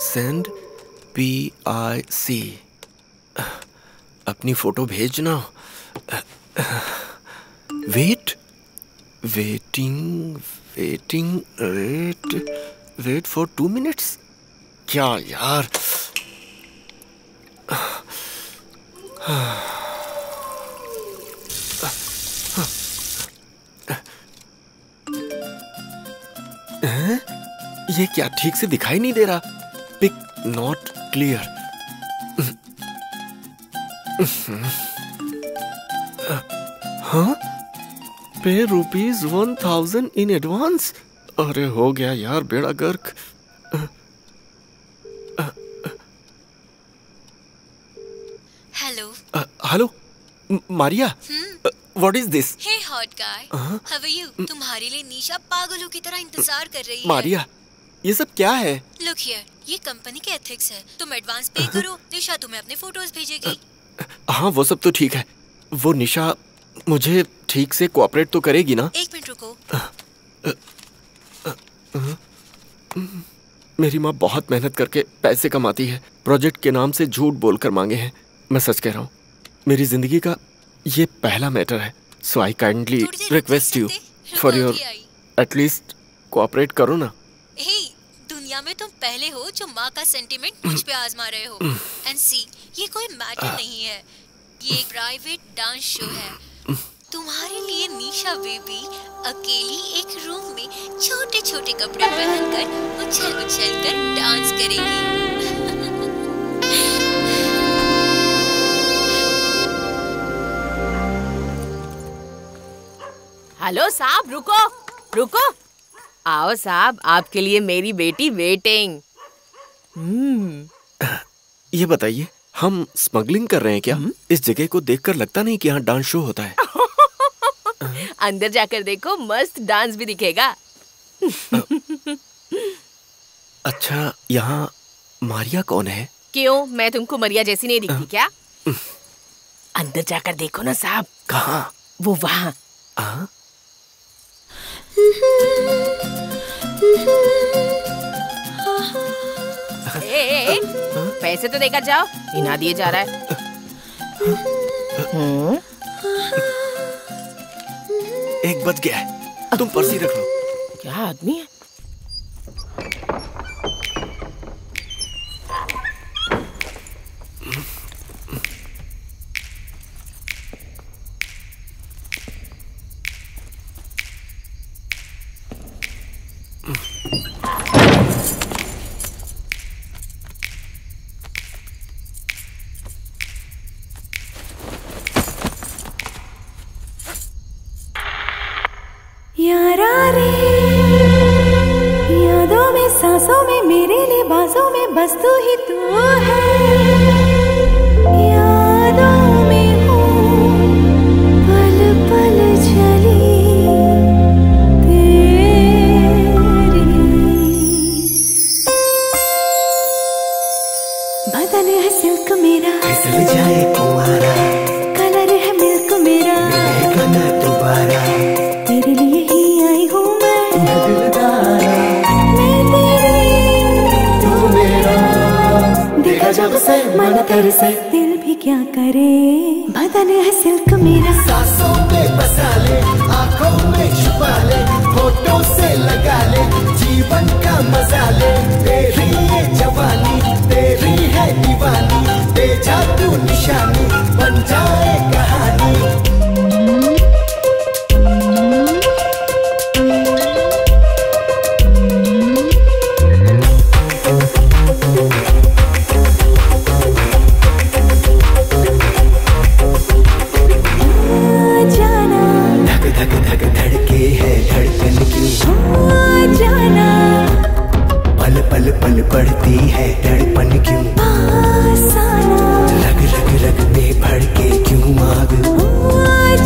SEND PIC। अपनी photo भेजना। Wait for 2 minutes। क्या यार। ये क्या ठीक से दिखाई नहीं दे रहा। Pic not clear. हाँ, पे ₹1000 इन एडवांस। अरे हो गया यार बेड़ा गर्क। Hello Maria, what is this? Hey hot guy, how are you? तुम्हारे लिए निशा पागलों की तरह इंतजार कर रही है। मारिया, ये सब क्या है? लुक हियर, ये कंपनी के एथिक्स है। तुम एडवांस पे करो, निशा तुम्हें अपने फोटोज भेजेगी। हाँ वो सब तो ठीक है। वो निशा मुझे ठीक से कोऑपरेट तो करेगी ना? 1 मिनट रुको। मेरी माँ बहुत मेहनत करके पैसे कमाती है, प्रोजेक्ट के नाम से झूठ बोलकर मांगे हैं। मैं सच कह रहा हूँ, मेरी जिंदगी का ये पहला मैटर है। So I kindly request you for your at least cooperate करो ना। दुनिया में तुम पहले हो जो माँ का सेंटीमेंट मुझ पे आजमा रहे हो। एंड सी, ये कोई मैटर नहीं है, ये एक प्राइवेट डांस शो है। तुम्हारे लिए निशा बेबी अकेली एक रूम में छोटे छोटे कपड़े पहनकर उछल उछल कर डांस करेगी। हेलो साहब, रुको रुको। आओ साहब, आपके लिए मेरी बेटी वेटिंग। ये बताइए, हम स्मगलिंग कर रहे हैं क्या? इस जगह को देखकर लगता नहीं कि यहाँ डांस शो होता है। अंदर जाकर देखो, मस्त डांस भी दिखेगा। अच्छा, यहाँ मारिया कौन है? क्यों, मैं तुमको मरिया जैसी नहीं दिखती क्या? अंदर जाकर देखो ना साहब। कहाँ? वो वहाँ। पैसे तो देकर जाओ, इना दिए जा रहा है। एक बज गया है, तुम पर्सी रख लो। क्या आदमी है? यारा रे, यादों में सांसों में मेरे लिबासों में बस तू ही तू है। यादों में हूँ पल पल चली तेरी। बदन है सिल्क मेरा, फिसल जाए कुंवारा, कलर है मिल्क मेरा, मिलेगा ना दोबारा। तेरे लिए ही आई हूँ मैं दिलदारा, मैं तेरी तू मेरा। देखा जब से मन तेरे से, दिल भी क्या करे। बदन है सिल्क मेरा, सांसों में बसा ले, आंखों में छुपा ले, होठों से लगा ले, जीवन का मजा ले। तेरी ये जवानी, तेरी है दीवानी, दे जा तू निशानी, बन जाए कहानी। धक धक धड़के है धड़कन की, जाना पल पल पल पड़ती है धड़पन क्यों? पास आना, रग रग रग में भड़के क्यों आग?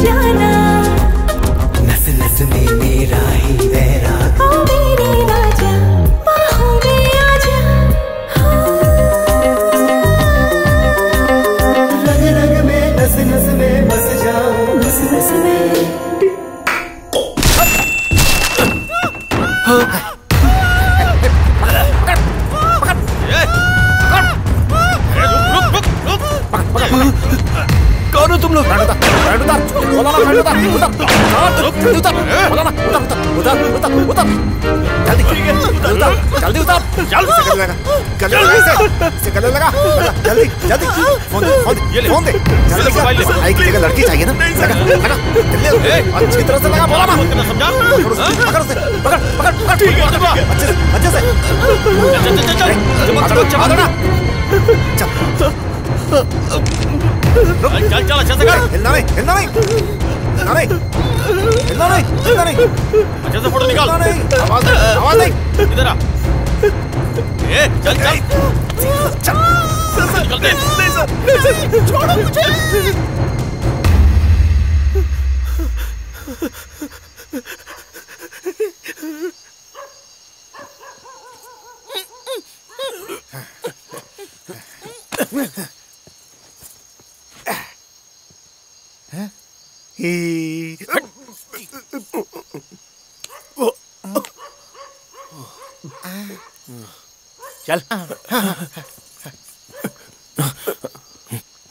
जाना नस नस में मेरा ही वैराग। ओ मेरे राजा, बाहों में आजा। रग रग में नस नस में बस जाऊं, नस नस में। जल्दी उतार, चल गले लगा, गले लगा इसे गले लगा, जल्दी जल्दी फोन दे, फोन दे, जल्दी भाई की जगह लड़की चाहिए ना, लगा अच्छी तरह से लगा, बोला ना, समझा, पकड़ उसे, पकड़ पकड़ पकड़, ठीक है अच्छे से चल अच्छे से कर, हिलना नहीं अच्छे से फोटो निकाल, आवाज नहीं इधर आ, चल निकलते, नहीं सर छोड़ो मुझे। चल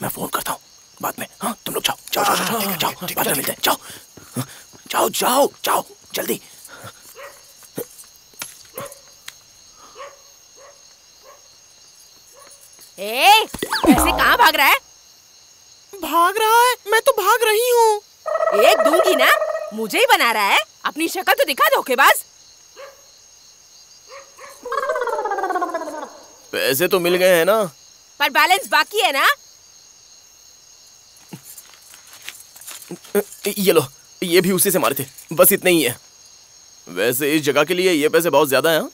मैं फोन करता हूँ बाद में। हाँ तुम लोग जाओ जाओ जाओ जाओ जाओ बाद में मिलते हैं, जाओ जाओ जाओ जाओ जल्दी। ऐसे कहाँ भाग रहा है? भाग रहा है? मैं तो भाग रही हूँ। एक दूंगी ना, मुझे ही बना रहा है। अपनी शक्ल तो दिखा धोखेबाज। पैसे तो मिल गए हैं ना, पर बैलेंस बाकी है ना। ये लो, ये भी उसी से मारे थे, बस इतने ही है। वैसे इस जगह के लिए ये पैसे बहुत ज्यादा हैं।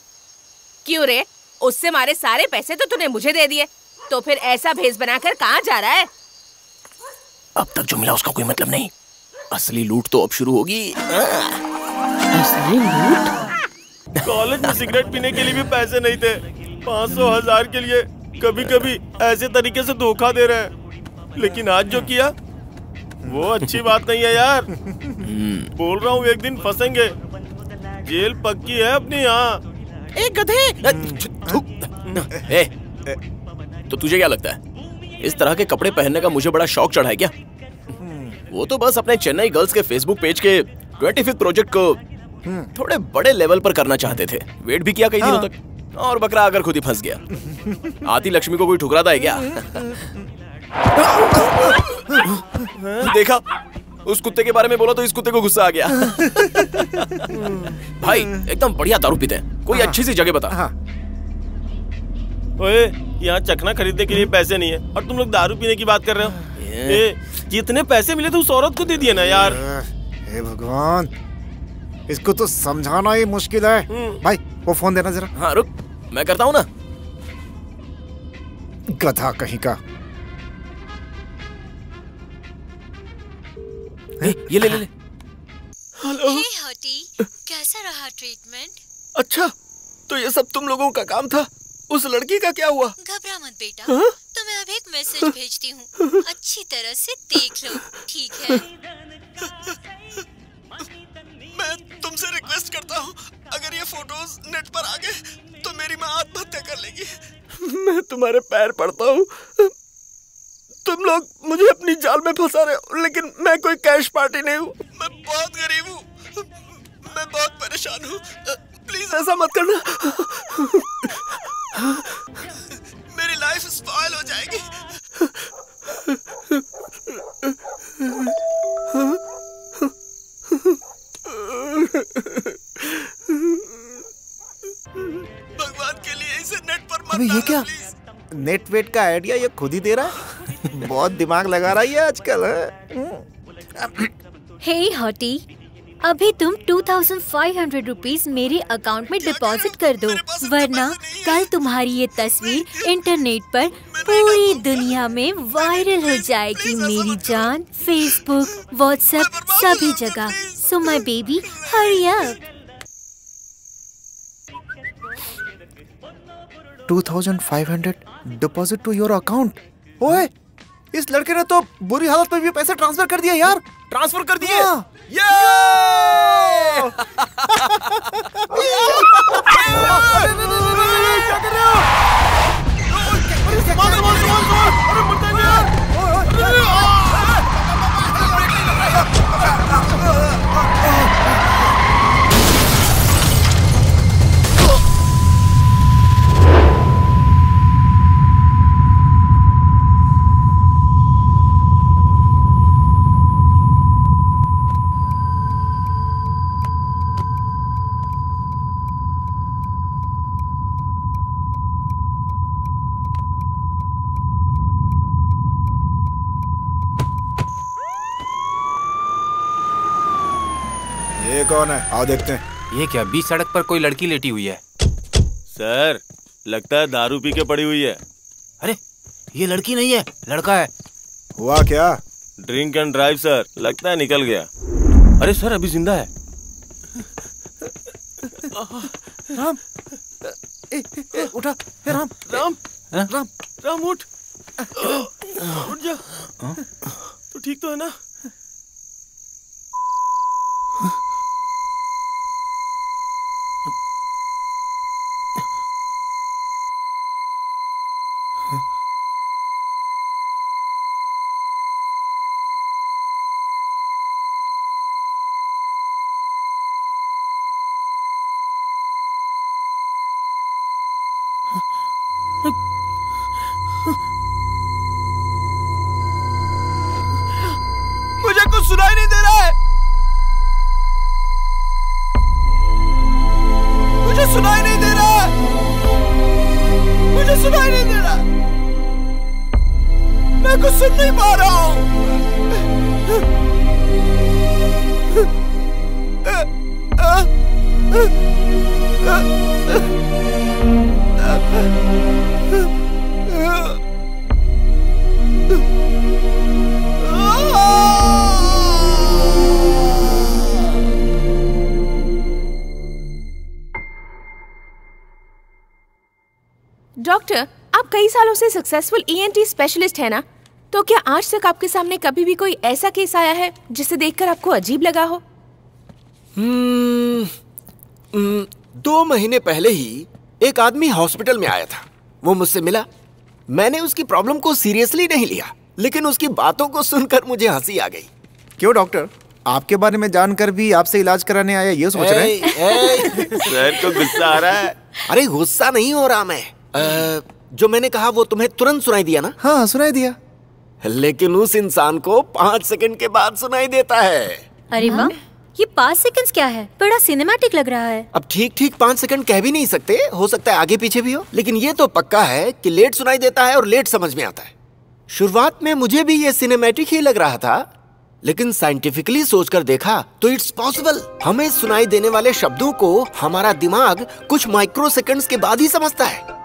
क्यों रे? उससे मारे सारे पैसे तो तूने मुझे दे दिए, तो फिर ऐसा भेस बनाकर कहाँ जा रहा है? अब तक जो मिला उसका कोई मतलब नहीं, असली लूट तो अब शुरू होगी। असली लूट? कॉलेज में सिगरेट पीने के लिए भी पैसे नहीं थे, 500,000 के लिए कभी कभी ऐसे तरीके से धोखा दे रहे हैं। लेकिन आज जो किया वो अच्छी बात नहीं है यार। बोल रहा हूँ एक दिन फंसेंगे, जेल पक्की है अपनी यहाँ। एक गधे। तो तुझे क्या लगता है इस तरह के कपड़े पहनने का मुझे बड़ा शौक चढ़ा है क्या? वो तो बस अपने चेन्नई गर्ल्स के फेसबुक पेज के 25th प्रोजेक्ट को थोड़े बड़े लेवल पर करना चाहते थे। वेट भी किया कई दिनों तक, और बकरा आकर खुद ही फंस गया। आती लक्ष्मी को कोई ठुकराता है क्या? देखा, उस कुत्ते के बारे में बोला तो इस कुत्ते को गुस्सा आ गया। भाई एकदम बढ़िया दारू पीते हैं, कोई अच्छी सी जगह बता। ओए, यहाँ चखना खरीदने के लिए पैसे नहीं है और तुम लोग दारू पीने की बात कर रहे हो। जितने पैसे मिले तो उस औरत को दे दिए ना यार। हे भगवान, इसको तो समझाना ही मुश्किल है। भाई वो फोन देना जरा। हाँ रुक, मैं करता हूँ ना। गधा कहीं का। ये ले ले ले। हेलो। हे हॉटी, कैसा रहा ट्रीटमेंट? अच्छा, तो ये सब तुम लोगों का काम था। उस लड़की का क्या हुआ? घबरा मत बेटा, हाँ? तुम्हें अब एक मैसेज भेजती हूँ, अच्छी तरह से देख लो, ठीक है? मैं तुमसे रिक्वेस्ट करता हूँ, अगर ये फोटोज नेट पर आ गए तो मेरी माँ आत्महत्या कर लेगी। मैं तुम्हारे पैर पड़ता हूँ। तुम लोग मुझे अपनी जाल में फंसा रहे हो, लेकिन मैं कोई कैश पार्टी नहीं हूँ। मैं बहुत गरीब हूँ, मैं बहुत परेशान हूँ। प्लीज ऐसा मत करना, मेरी लाइफ स्पॉइल हो जाएगी। भगवान के लिए इसे नेट पर मत डालना, ये क्या? प्लीज। नेट वेट का आइडिया ये खुद ही दे रहा है। बहुत दिमाग लगा रहा है ये आजकल। हे हॉटी, अभी तुम 2500 रुपीज मेरे अकाउंट में डिपॉजिट कर दो, वरना कल तुम्हारी ये तस्वीर इंटरनेट पर पूरी दुनिया में वायरल हो जाएगी मेरी जान। फेसबुक, व्हाट्सएप, सभी जगह। So my baby, hurry up. 2500 deposit to your account. ओए, इस लड़के ने तो बुरी हालत में भी पैसे ट्रांसफर कर दिए यार। ट्रांसफर कर दिए। कौन है? आओ देखते हैं। ये क्या बीच सड़क पर कोई लड़की लेटी हुई है? सर लगता है दारू पी के पड़ी हुई है। अरे ये लड़की नहीं है, लड़का है। हुआ क्या? ड्रिंक एंड ड्राइव सर, लगता है निकल गया। अरे सर अभी जिंदा है। राम उठा। राम राम राम राम उठ जा। तो ठीक तो है ना? मुझे कुछ सुनाई नहीं दे रहा है। मुझे सुनाई नहीं दे रहा है। मुझे सुनाई नहीं दे रहा। मैं कुछ सुन नहीं पा रहा हूँ। डॉक्टर, आप कई सालों से सक्सेसफुल ENT स्पेशलिस्ट है ना, तो क्या आज तक आपके सामने कभी भी कोई ऐसा केस आया है जिसे देखकर आपको अजीब लगा हो? 2 महीने पहले ही एक आदमी हॉस्पिटल में आया था। वो मुझसे मिला। मैंने उसकी प्रॉब्लम को सीरियसली नहीं लिया, लेकिन उसकी बातों को सुनकर मुझे हंसी आ गई। क्यों डॉक्टर, आपके बारे में जानकर भी आपसे इलाज कराने आया ये सोच रहे हैं? सर को गुस्सा आ रहा है। अरे गुस्सा नहीं हो रहा मैं। जो मैंने कहा वो तुम्हें तुरंत सुनाई दिया ना? हाँ सुनाई दिया, लेकिन उस इंसान को 5 सेकंड के बाद सुनाई देता है। अरे वाह, ये 5 सेकंड्स क्या है? बड़ा सिनेमैटिक लग रहा है। अब ठीक 5 सेकंड कह भी नहीं सकते, हो सकता है आगे पीछे भी हो, लेकिन ये तो पक्का है कि लेट सुनाई देता है और लेट समझ में आता है। शुरुआत में मुझे भी ये सिनेमैटिक ही लग रहा था, लेकिन साइंटिफिकली सोचकर देखा तो इट्स पॉसिबल। हमें सुनाई देने वाले शब्दों को हमारा दिमाग कुछ माइक्रो सेकंड्स के बाद ही समझता है।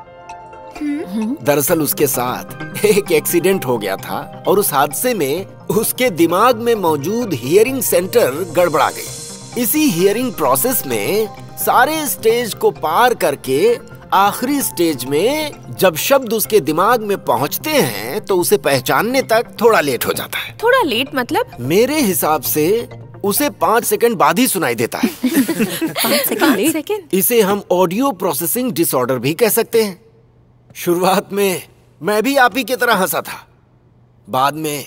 दरअसल उसके साथ एक एक्सीडेंट हो गया था और उस हादसे में उसके दिमाग में मौजूद हियरिंग सेंटर गड़बड़ा गई। इसी हियरिंग प्रोसेस में सारे स्टेज को पार करके आखिरी स्टेज में जब शब्द उसके दिमाग में पहुंचते हैं तो उसे पहचानने तक थोड़ा लेट हो जाता है। थोड़ा लेट मतलब? मेरे हिसाब से उसे 5 सेकंड बाद ही सुनाई देता है। 5 सेकंड? इसे हम ऑडियो प्रोसेसिंग डिसऑर्डर भी कह सकते हैं। शुरुआत में मैं भी आप ही की तरह हंसा था। बाद में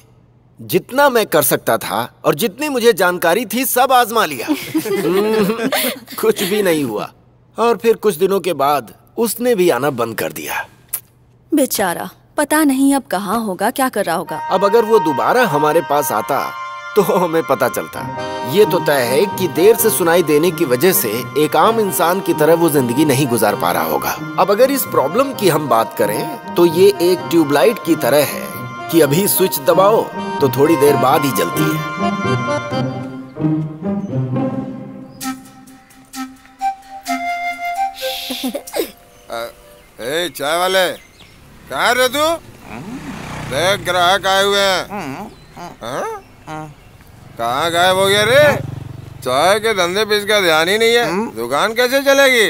जितना मैं कर सकता था और जितनी मुझे जानकारी थी सब आजमा लिया। कुछ भी नहीं हुआ। और फिर कुछ दिनों के बाद उसने भी आना बंद कर दिया। बेचारा, पता नहीं अब कहाँ होगा, क्या कर रहा होगा। अब अगर वो दोबारा हमारे पास आता तो हमें पता चलता। ये तो तय है कि देर से सुनाई देने की वजह से एक आम इंसान की तरह वो जिंदगी नहीं गुजार पा रहा होगा। अब अगर इस प्रॉब्लम की हम बात करें तो ये एक ट्यूबलाइट की तरह है कि अभी स्विच दबाओ तो थोड़ी देर बाद ही जलती है। ए चाय वाले, कहाँ रहे तू? देख ग्राहक आए हुए हैं। कहाँ गायब हो गया रे? चाय के धंधे पे इसका ध्यान ही नहीं है। दुकान कैसे चलेगी?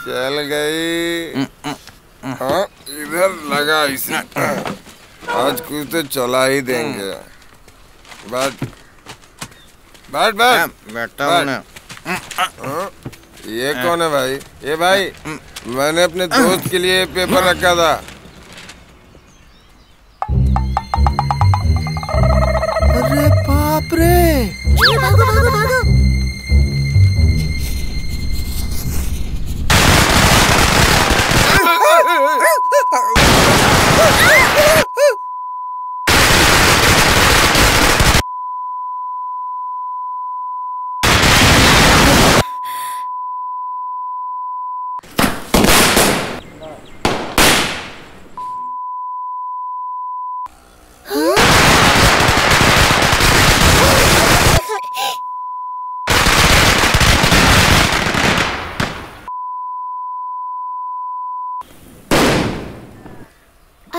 चल गई। हाँ इधर लगा इसे। आज कुछ तो चला ही देंगे। बैठ बैठ बैठ। बैठा हूँ मैं। ये कौन है भाई? ये भाई मैंने अपने दोस्त के लिए पेपर रखा था। अरे बाप रे! भागो भागो भागो!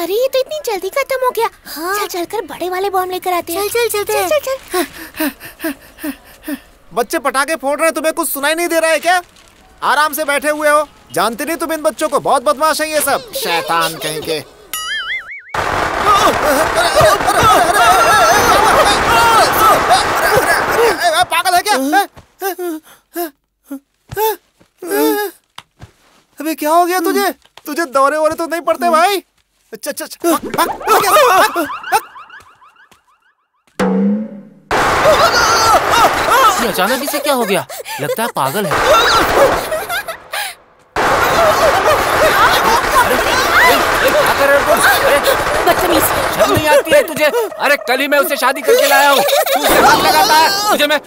अरे ये तो इतनी जल्दी खत्म हो गया। हाँ। चल चलकर बड़े वाले बॉम्ब लेकर आते हैं। चल चल चल चल चल। बच्चे पटाखे फोड़ रहे हैं, तुम्हें कुछ सुनाई नहीं दे रहा है क्या? आराम से बैठे हुए हो, जानते नहीं तुम इन बच्चों को? बहुत बदमाश है ये सब, शैतान कहीं के। पागल है क्या? अबे क्या हो गया तुझे? तुझे दौरे वोरे तो नहीं पड़ते भाई? अचानक इसे क्या हो गया? लगता है पागल है। बदतमीज, शर्म नहीं आती है तुझे? अरे कल ही मैं उसे शादी करके लाया हूँ, तू उसे हाथ लगाता है? तुझे मैं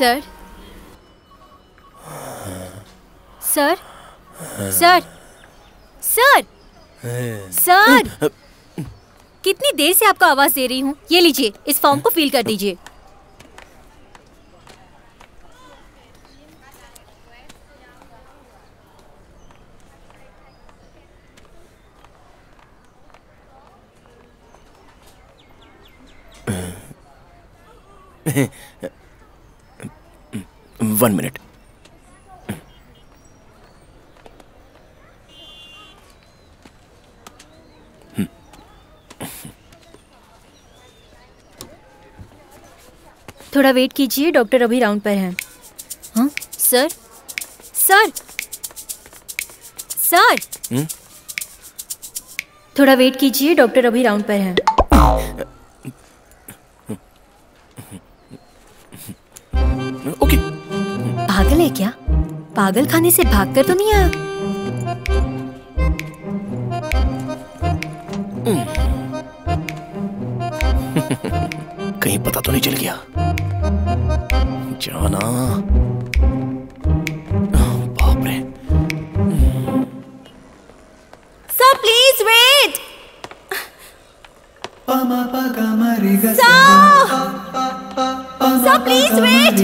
sir sir sir sir sir, कितनी देर से आपको आवाज दे रही हूँ। ये लीजिए, इस फॉर्म को फिल कर दीजिए। One minute. थोड़ा वेट कीजिए, डॉक्टर अभी राउंड पर हैं। हाँ सर सर सर, थोड़ा वेट कीजिए, डॉक्टर अभी राउंड पर हैं। ओके। पागल है क्या? पागल खाने से भागकर तो नहीं आया? कहीं पता तो नहीं चल गया? जाना। बाप रे। Sir please wait. Sir please wait.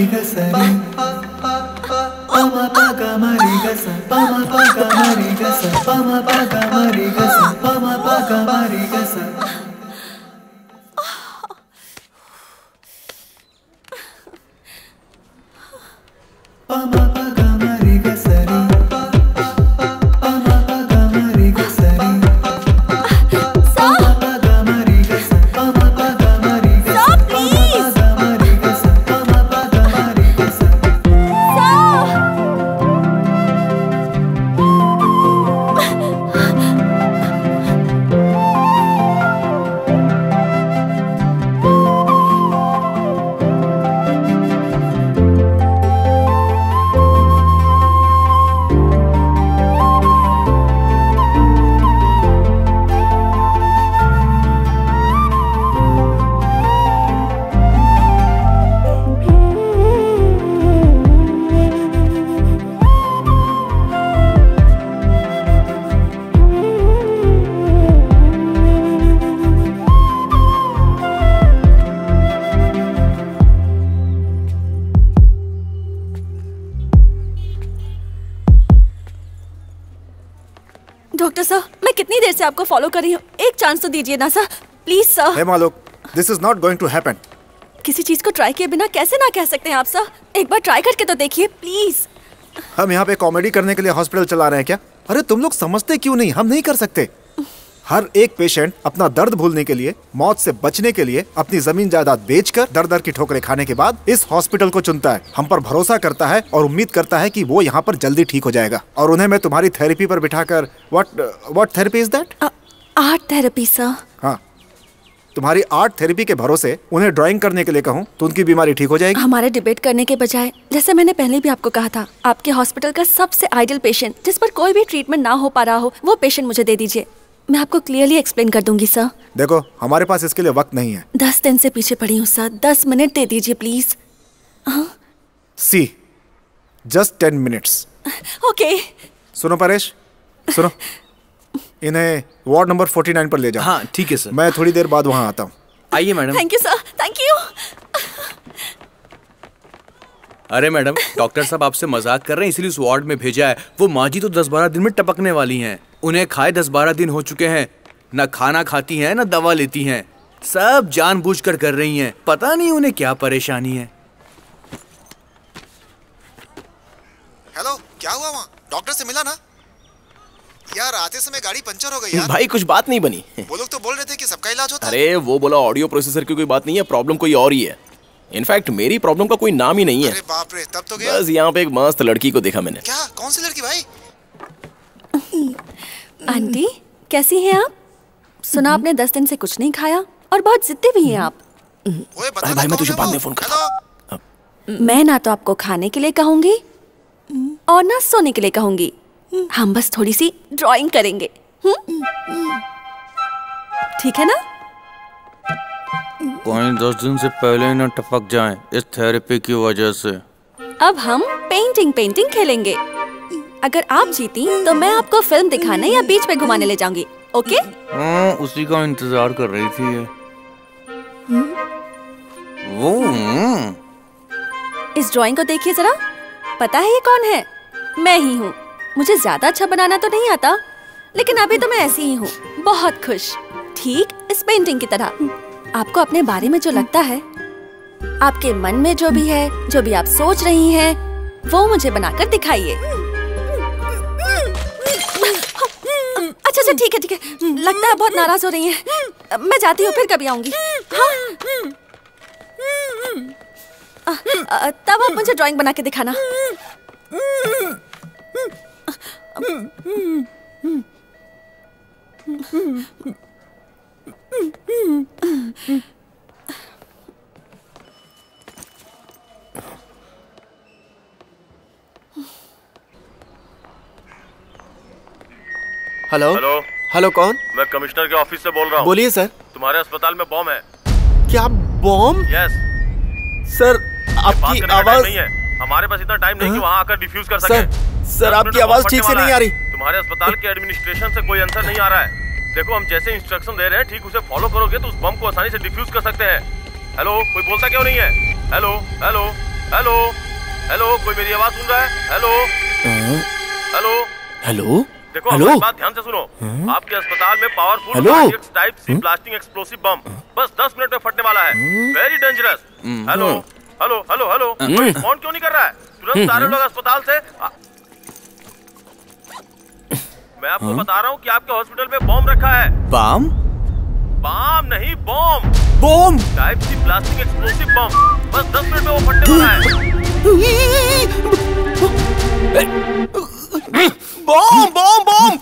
Doctor sir, मैं कितनी देर से आपको फॉलो कर रही हूँ, एक चांस तो दीजिए ना सर, प्लीज सर। हे मालूक, this is not going to happen. किसी चीज को ट्राई किए बिना कैसे ना कह सकते हैं आप सर? एक बार ट्राई करके तो देखिए प्लीज। हम यहाँ पे कॉमेडी करने के लिए हॉस्पिटल चला रहे हैं क्या? अरे तुम लोग समझते क्यों नहीं? हम नहीं कर सकते। हर एक पेशेंट अपना दर्द भूलने के लिए, मौत से बचने के लिए अपनी जमीन जायदाद बेचकर दर दर की ठोकरें खाने के बाद इस हॉस्पिटल को चुनता है, हम पर भरोसा करता है और उम्मीद करता है कि वो यहाँ पर जल्दी ठीक हो जाएगा। और उन्हें मैं तुम्हारी थेरेपी पर बिठाकर what therapy is that? Art therapy sir. हाँ, तुम्हारी आर्ट थेरेपी के भरोसे उन्हें ड्राइंग करने के लिए कहूँ तो उनकी बीमारी ठीक हो जाएगी। हमारे डिबेट करने के बजाय, जैसे मैंने पहले भी आपको कहा था, आपके हॉस्पिटल का सबसे आइडियल पेशेंट जिस पर कोई भी ट्रीटमेंट ना हो पा रहा हो, वो पेशेंट मुझे दे दीजिए। मैं आपको क्लियरली एक्सप्लेन कर दूंगी सर। देखो, हमारे पास इसके लिए वक्त नहीं है। 10 दिन से पीछे पड़ी हूँ सर, 10 मिनट दे दीजिए please. See, just 10 minutes. Okay. सुनो परेश, सुनो, इन्हें वार्ड नंबर 49 पर ले जाओ। हाँ ठीक है सर। मैं थोड़ी देर बाद वहाँ आता हूँ। आइए madam. Thank you sir, thank you. अरे मैडम, डॉक्टर साहब आपसे मजाक कर रहे हैं इसलिए उस वार्ड में भेजा है। वो माँ जी तो 10-12 दिन में टपकने वाली हैं। उन्हें खाए 10-12 दिन हो चुके हैं। न खाना खाती हैं न दवा लेती हैं। सब जानबूझकर कर रही हैं। पता नहीं उन्हें क्या परेशानी है। हेलो, क्या हुआ वहाँ? डॉक्टर से मिला ना? यार आते समय गाड़ी पंचर हो गई यार। भाई कुछ बात नहीं बनी। वो लोग तो बोल रहे थे कि सबका इलाज होता है। अरे वो बोला ऑडियो प्रोसेसर की कोई बात नहीं है, प्रॉब्लम कोई और ही है। इनफैक्ट मेरी प्रॉब्लम का कोई नाम ही नहीं है। अरे बाप रे, तब तो गया। बस यहाँ पे एक मस्त लड़की को देखा मैंने। क्या? कौन सी लड़की भाई? आंटी कैसी हैं आप? सुना आपने 10 दिन से कुछ नहीं खाया और बहुत जिद्दी भी हैं आप। भाई मैं तुझे बाद में फोन करता हूँ। मैं ना तो आपको खाने के लिए कहूंगी और ना सोने के लिए कहूंगी। हम बस थोड़ी सी ड्राइंग करेंगे, ठीक है ना? कहीं 10 दिन से पहले न टपक जाएं इस थेरेपी की वजह से। अब हम पेंटिंग खेलेंगे। अगर आप जीती तो मैं आपको फिल्म दिखाने या बीच पे घुमाने ले जाऊंगी, ओके? उसी का इंतजार कर रही थी ये। वो इस ड्राइंग को देखिए जरा। पता है ये कौन है? मैं ही हूँ। मुझे ज्यादा अच्छा बनाना तो नहीं आता, लेकिन अभी तो मैं ऐसी ही हूँ, बहुत खुश। ठीक इस पेंटिंग की तरह। आपको अपने बारे में जो लगता है, आपके मन में जो भी है, जो भी आप सोच रही हैं, वो मुझे बनाकर दिखाइए। अच्छा ठीक है। लगता है बहुत नाराज हो रही हैं। मैं जाती हूँ, फिर कभी आऊंगी। तब आप मुझे ड्राइंग बना के दिखाना। हेलो हेलो, कौन? मैं कमिश्नर के ऑफिस से बोल रहा हूँ। बोलिए सर। तुम्हारे अस्पताल में बॉम्ब है। क्या बॉम्ब? यस सर, आपकी आवाज नहीं है। हमारे पास इतना टाइम नहीं कि वहाँ आकर डिफ्यूज कर सके। सर आपकी आवाज ठीक से नहीं आ रही। तुम्हारे अस्पताल के एडमिनिस्ट्रेशन से कोई आंसर नहीं आ रहा है। देखो हम जैसे इंस्ट्रक्शन दे रहे हैं ठीक उसे फॉलो करोगे तो उस बम को आसानी से डिफ्यूज कर सकते हैं। हेलो, कोई बोलता क्यों नहीं है? हेलो हेलो हेलो हेलो, कोई मेरी आवाज सुन रहा है? हेलो हेलो हेलो देखो हमारी बात ध्यान से सुनो। आपके अस्पताल में powerful type C blasting explosive बम बस 10 मिनट में फटने वाला है। Very dangerous. Hello hello hello hello, phone क्यों नहीं कर रहा है? तुरंत सारे लोग अस्पताल से। मैं आपको बता रहा हूँ कि आपके हॉस्पिटल में बॉम्ब रखा है। बम? बम नहीं, bomb. Bomb? Type C blasting explosive बम बस 10 मिनट में वो फटने वाला है। Bomb bomb bomb!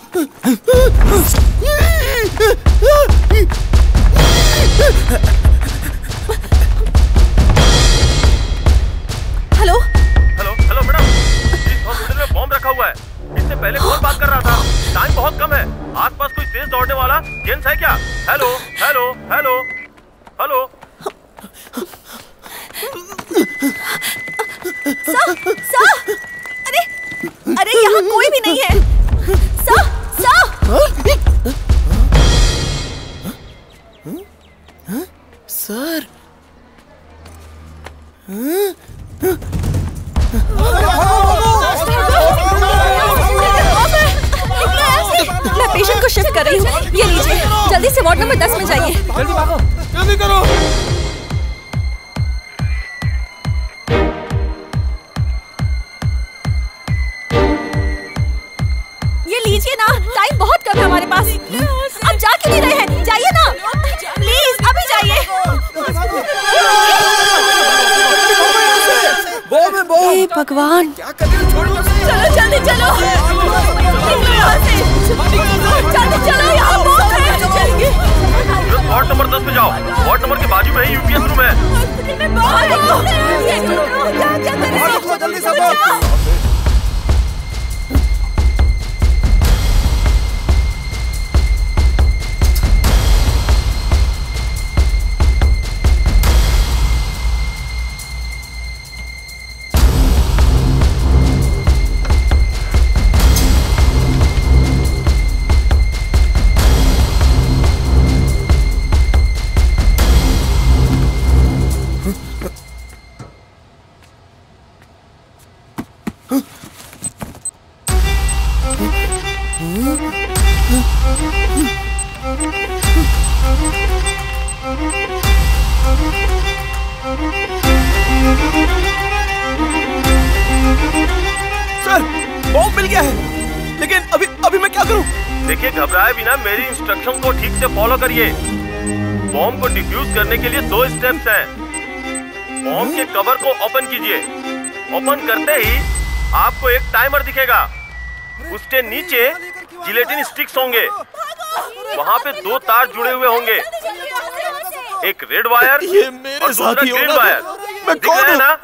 Hello hello hello madam, इस हॉस्पिटल में बॉम्ब रखा हुआ है। इससे पहले कौन बात कर रहा था? टाइम बहुत कम है। आसपास कोई तेज दौड़ने वाला जेंट्स है क्या? Hello hello hello hello. अरे यहाँ कोई भी नहीं है। सर मैं पेशेंट को शिफ्ट कर रही हूँ। ये लीजिए, जल्दी से वार्ड नंबर 10 में जाइए। जल्दी भागो, जल्दी करो। ये लीजिए ना, टाइम बहुत कम है हमारे पास। अब जा क्यों नहीं रहे हैं? जाइए ना प्लीज, अभी जाइए। हे भगवान, चलो जल्दी चलो, निकलो यहाँ से, जल्दी चलो, यहाँ बहुत है। वार्ड नंबर 10 में जाओ। वार्ड नंबर के बाजू में ही यूपीएस रूम है। जल्दी सब। सर, बॉम्ब मिल गया है, लेकिन अभी मैं क्या करूं? देखिए, घबराए बिना मेरी इंस्ट्रक्शन को ठीक से फॉलो करिए। बॉम्ब को डिफ्यूज करने के लिए 2 स्टेप्स हैं। बॉम्ब के कवर को ओपन कीजिए। ओपन करते ही आपको एक टाइमर दिखेगा। उसके नीचे जिलेटिन स्टिक्स होंगे। वहाँ पे 2 तार जुड़े हुए होंगे, एक रेड वायर ये मेरे और साथ ही ग्रीन होगा। वायर। मैं कौन हूँ? ना?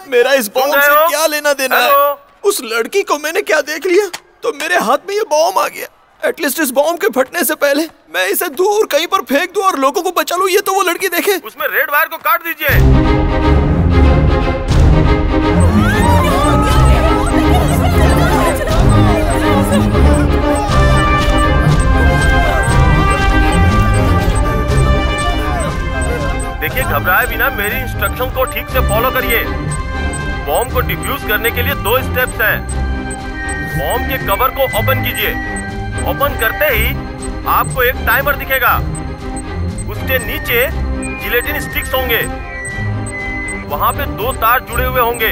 मेरा इस बॉम्ब सुन रहे से हो? क्या लेना देना है? उस लड़की को मैंने क्या देख लिया तो मेरे हाथ में ये बॉम्ब आ गया। एटलीस्ट इस बॉम्ब के फटने से पहले मैं इसे दूर कहीं पर फेंक दूं और लोगों को बचा लूं। ये तो वो लड़की देखे। उसमें रेड वायर को काट दीजिए। देखिए, घबराए बिना मेरी इंस्ट्रक्शन को ठीक से फॉलो करिए। बॉम्ब को डिफ्यूज करने के लिए 2 स्टेप्स हैं। बॉम्ब के कवर को ओपन कीजिए। ओपन करते ही आपको एक टाइमर दिखेगा। उसके नीचे जिलेटिन स्टिक्स होंगे। वहाँ पे 2 तार जुड़े हुए होंगे,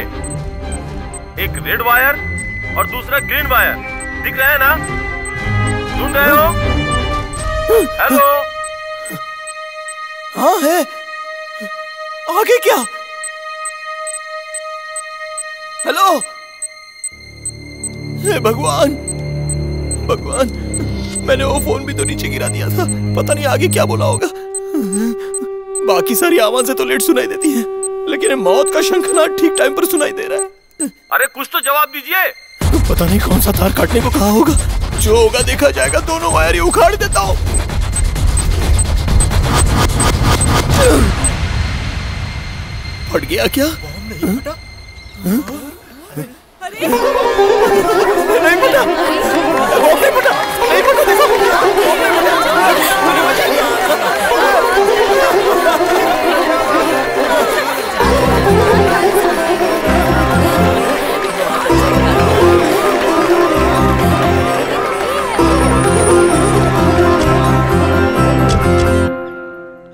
एक रेड वायर और दूसरा ग्रीन वायर। दिख रहा है ना? सुन रहे हो? हेलो? हाँ है। आगे क्या? हेलो? हे भगवान, भगवान, मैंने वो फोन भी तो नीचे गिरा दिया था। पता नहीं आगे क्या बोला होगा। बाकी सारी आवाजें तो लेट सुनाई देती हैं, लेकिन मौत का शंखनाद ठीक टाइम पर सुनाई दे रहा है। अरे कुछ तो जवाब दीजिए। पता नहीं कौन सा तार काटने को कहा होगा। जो होगा देखा जाएगा। दोनों वायर ही उखाड़ देता हूँ। फट गया क्या? नहीं फटा। नहीं फटा। नहीं फटा। नहीं फटा।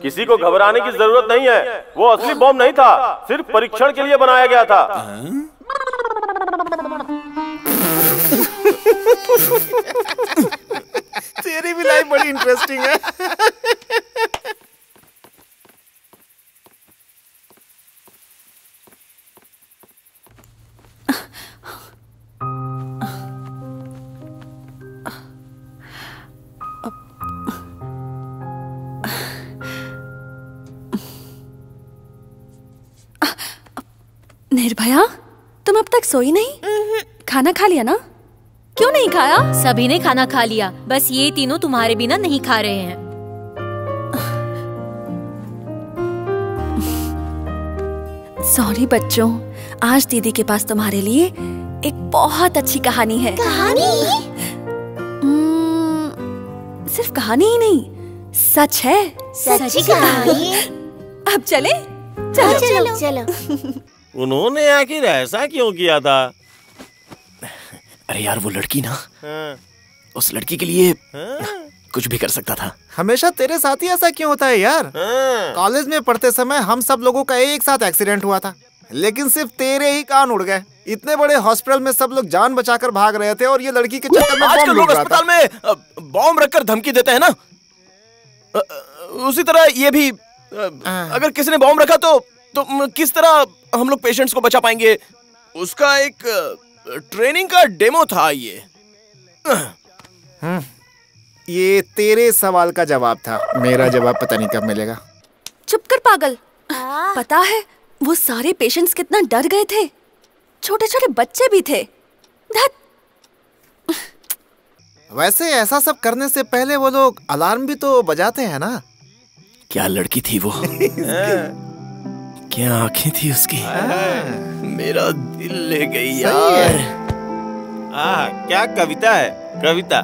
किसी को घबराने की जरूरत नहीं है। वो असली बॉम्ब नहीं था, सिर्फ परीक्षण के लिए बनाया गया था। तेरी भी लाइफ बड़ी इंटरेस्टिंग है। निर्भया, तुम अब तक सोई नहीं? खाना खा लिया ना? क्यों नहीं खाया? सभी ने खाना खा लिया, बस ये तीनों तुम्हारे बिना नहीं खा रहे हैं। सॉरी बच्चों, आज दीदी के पास तुम्हारे लिए एक बहुत अच्छी कहानी है। कहानी? सिर्फ कहानी ही नहीं, सच है। सच्ची कहानी? अब चले? चलो चलो। उन्होंने आखिर ऐसा क्यों किया था? अरे यार, वो लड़की ना, उस लड़की के लिए कुछ भी कर सकता था। हमेशा तेरे साथ ही ऐसा क्यों होता है यार? कॉलेज में पढ़ते समय हम सब लोगों का एक साथ एक्सीडेंट हुआ था, लेकिन सिर्फ तेरे ही कान उड़ गए। इतने बड़े हॉस्पिटल में सब लोग जान बचाकर भाग रहे थे और ये लड़की के चक्कर में आजकल लोग अस्पताल में बॉम्ब रखकर धमकी देते हैं ना, उसी तरह ये भी अगर किसी ने बॉम्ब रखा तो किस तरह हम लोग पेशेंट्स को बचा पाएंगे? उसका एक ट्रेनिंग का डेमो था ये। ये तेरे सवाल का जवाब था, मेरा जवाब पता नहीं कब मिलेगा। चुप कर पागल। पता है वो सारे पेशेंट्स कितना डर गए थे? छोटे छोटे बच्चे भी थे। वैसे ऐसा सब करने से पहले वो लोग अलार्म भी तो बजाते हैं ना? क्या लड़की थी वो? क्या आंखें थी उसकी? मेरा दिल ले गई यार। क्या कविता है? कविता।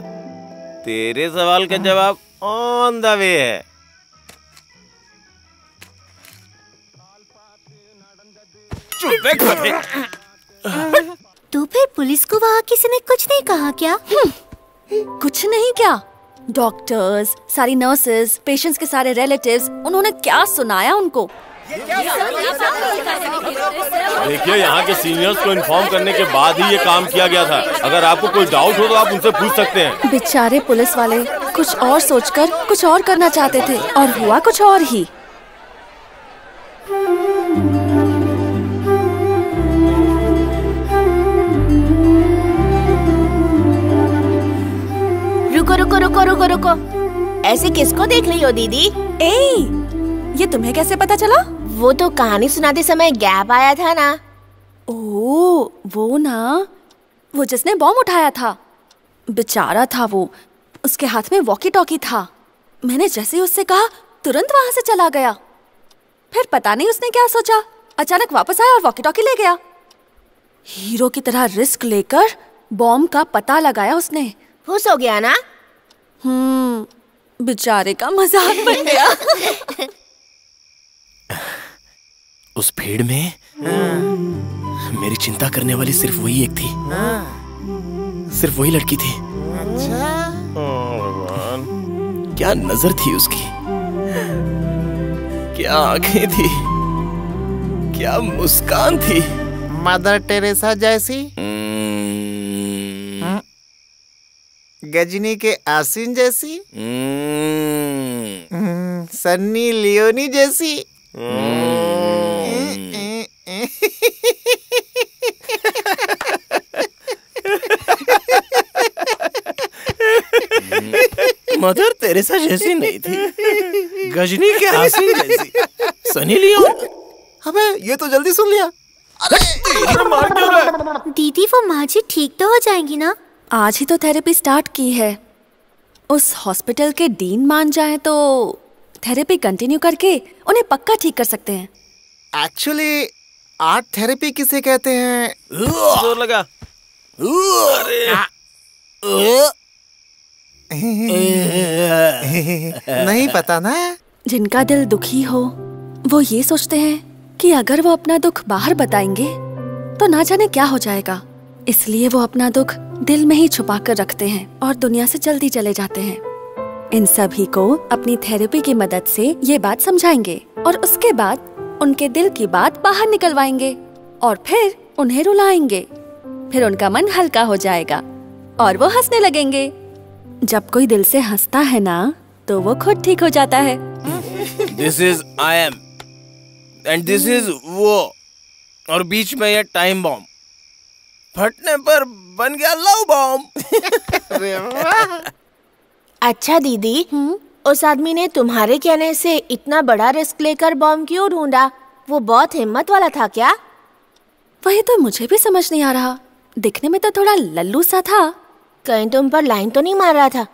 तेरे सवाल का जवाब ऑन द वे है। तो फिर पुलिस को वहाँ किसी ने कुछ नहीं कहा क्या? कुछ नहीं क्या? डॉक्टर्स, सारी नर्सेस, पेशेंट्स के सारे रिलेटिव्स, उन्होंने क्या सुनाया उनको। देखिए, यहाँ के सीनियर्स को इन्फॉर्म करने के बाद ही ये काम किया गया था। अगर आपको कोई डाउट हो तो आप उनसे पूछ सकते हैं। बेचारे पुलिस वाले कुछ और सोचकर कुछ और करना चाहते थे और हुआ कुछ और ही। रुको रुको रुको रुको रुको, ऐसे किसको देख रही हो दीदी? ये तुम्हें कैसे पता चला? वो तो कहानी सुनाते समय गैप आया था ना। ओह, वो ना, वो जिसने बॉम्ब उठाया था। बेचारा था वो, उसके हाथ में वॉकी टॉकी था। मैंने जैसे ही उससे कहा तुरंत वहां से चला गया। फिर पता नहीं उसने क्या सोचा, अचानक वापस आया और वॉकी टॉकी ले गया। हीरो की तरह रिस्क लेकर बॉम्ब का पता लगाया उसने। खुश हो गया ना? बेचारे का मजाक बन गया। उस भीड़ में मेरी चिंता करने वाली सिर्फ वही एक थी। सिर्फ वही लड़की थी। क्या नजर थी उसकी, क्या आंखें थी, क्या मुस्कान थी। मदर टेरेसा जैसी, गजनी के आसिन जैसी, सन्नी लियोनी जैसी। मदर तेरेसा जैसी नहीं थी, गजनी के आसिन जैसी, सनी लियोन। अबे ये तो जल्दी सुन लिया। मार क्यों रहा है? दीदी वो माँ जी ठीक तो हो जाएंगी ना? आज ही तो थेरेपी स्टार्ट की है। उस हॉस्पिटल के डीन मान जाएं तो थेरेपी कंटिन्यू करके उन्हें पक्का ठीक कर सकते हैं। एक्चुअली आर्ट थेरेपी किसे कहते हैं? जोर लगा। नहीं पता ना। जिनका दिल दुखी हो वो ये सोचते हैं कि अगर वो अपना दुख बाहर बताएंगे तो ना जाने क्या हो जाएगा, इसलिए वो अपना दुख दिल में ही छुपा कर रखते हैं और दुनिया से जल्दी चले जाते हैं। इन सभी को अपनी थेरेपी की मदद से ये बात समझाएंगे और उसके बाद उनके दिल की बात बाहर निकलवाएंगे और फिर उन्हें रुलाएंगे। फिर उनका मन हल्का हो जाएगा और वो हंसने लगेंगे। जब कोई दिल से हंसता है ना तो वो खुद ठीक हो जाता है। This is I am and this is वो, और बीच में ये टाइम बॉम्ब फटने पर बन गया लव बॉम्ब। अच्छा दीदी, उस आदमी ने तुम्हारे कहने से इतना बड़ा रिस्क लेकर बॉम्ब क्यों ढूंढा? वो बहुत हिम्मत वाला था क्या? वही तो मुझे भी समझ नहीं आ रहा। दिखने में तो थोड़ा लल्लू सा था। कहीं तुम पर लाइन तो नहीं मार रहा था?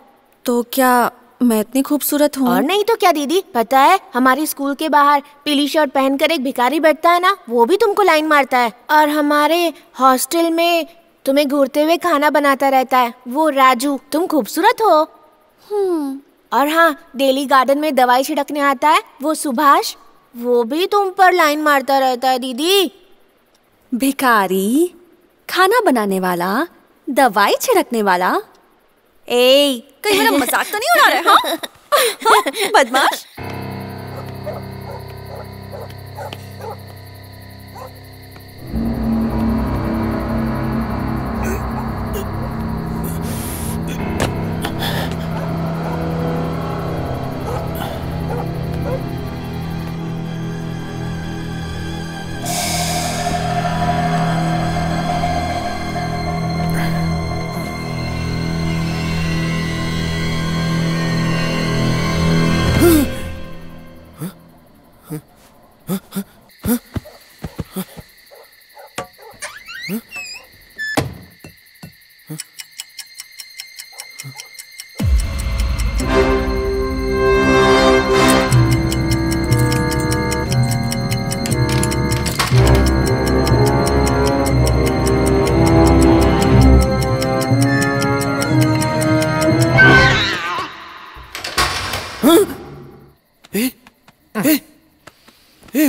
तो क्या मैं इतनी खूबसूरत हूँ? और नहीं तो क्या दीदी, पता है हमारी स्कूल के बाहर पीली शर्ट पहनकर एक भिखारी बैठता है ना, वो भी तुमको लाइन मारता है। और हमारे हॉस्टल में तुम्हें घूरते हुए खाना बनाता रहता है वो राजू, तुम खूबसूरत हो। और हाँ, डेली गार्डन में दवाई छिड़कने आता है वो सुभाष, वो भी तुम पर लाइन मारता रहता है दीदी। भिखारी, खाना बनाने वाला, दवाई छिड़कने वाला। कहीं मेरा मजाक तो नहीं उड़ा रहे? हाँ? बदमाश।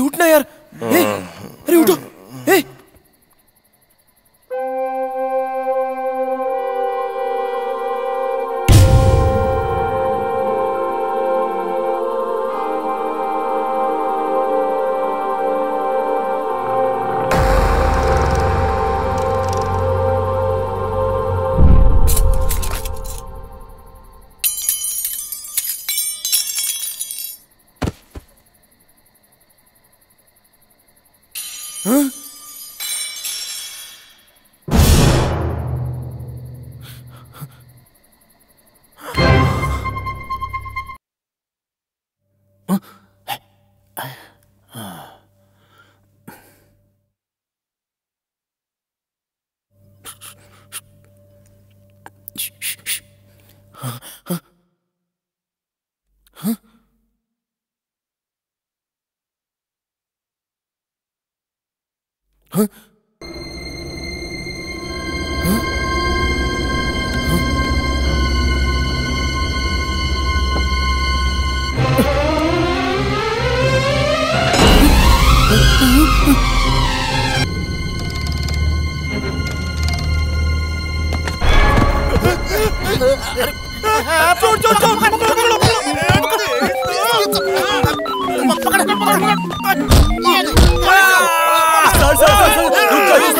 उठना यार। अरे उठो। हाँ? Huh?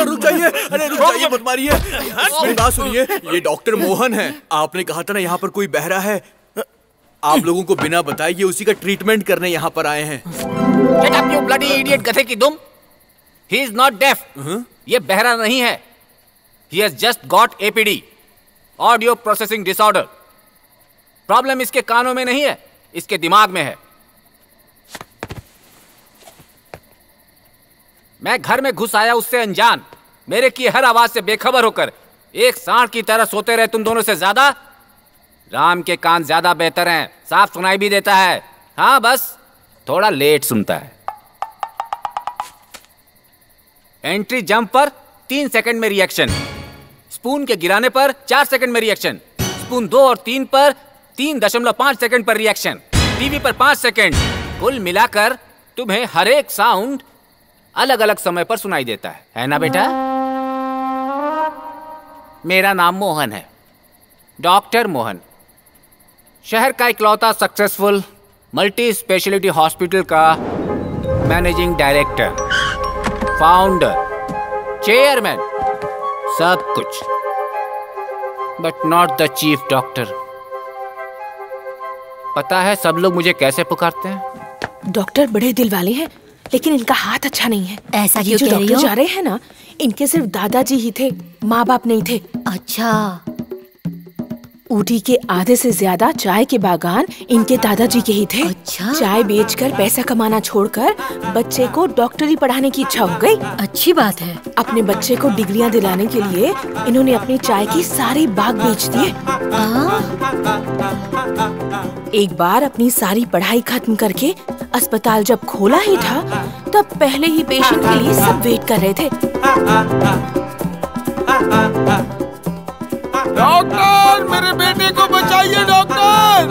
रुक जाइए, अरे रुक जाइए, मत मारिए। मेरी बात सुनिए, ये डॉक्टर मोहन है। आपने कहा था ना यहाँ पर कोई बहरा है। आप लोगों को बिना बताए ये उसी का ट्रीटमेंट करने यहाँ पर आए हैं। Shut up, you bloody idiot, गधे की दुम। He is not deaf. ये बहरा नहीं है। He has just got APD, Audio Processing Disorder. Problem इसके कानों में नहीं है, इसके दिमाग में है। मैं घर में घुस आया उससे अनजान, मेरे की हर आवाज से बेखबर होकर एक सांड की तरह सोते रहे तुम दोनों से ज्यादा। राम के कान ज्यादा बेहतर हैं, साफ सुनाई भी देता है। हाँ, बस थोड़ा लेट सुनता है। एंट्री जंप पर 3 सेकंड में रिएक्शन, स्पून के गिराने पर 4 सेकंड में रिएक्शन, स्पून 2 और 3 पर 3.5 सेकंड पर रिएक्शन, टीवी पर 5 सेकंड। कुल मिलाकर तुम्हें हर एक साउंड अलग अलग समय पर सुनाई देता है ना बेटा? मेरा नाम मोहन है, डॉक्टर मोहन। शहर का इकलौता सक्सेसफुल मल्टी स्पेशलिटी हॉस्पिटल का मैनेजिंग डायरेक्टर, फाउंडर, चेयरमैन, सब कुछ, but not the chief doctor. पता है सब लोग मुझे कैसे पुकारते हैं? डॉक्टर बड़े दिल वाले हैं, लेकिन इनका हाथ अच्छा नहीं है। ऐसा क्यों जो कह रही डॉक्टर हो? जा रहे हैं ना, इनके सिर्फ दादाजी ही थे, माँ बाप नहीं थे। अच्छा। ऊटी के आधे से ज्यादा चाय के बागान इनके दादाजी के ही थे। अच्छा। चाय बेचकर पैसा कमाना छोड़कर बच्चे को डॉक्टरी पढ़ाने की इच्छा हो गई। अच्छी बात है। अपने बच्चे को डिग्रियां दिलाने के लिए इन्होंने अपनी चाय की सारी बाग बेच दिए। एक बार अपनी सारी पढ़ाई खत्म करके अस्पताल जब खोला ही था, तब पहले ही पेशेंट के लिए सब वेट कर रहे थे। डॉक्टर, मेरे बेटे को बचाइए डॉक्टर,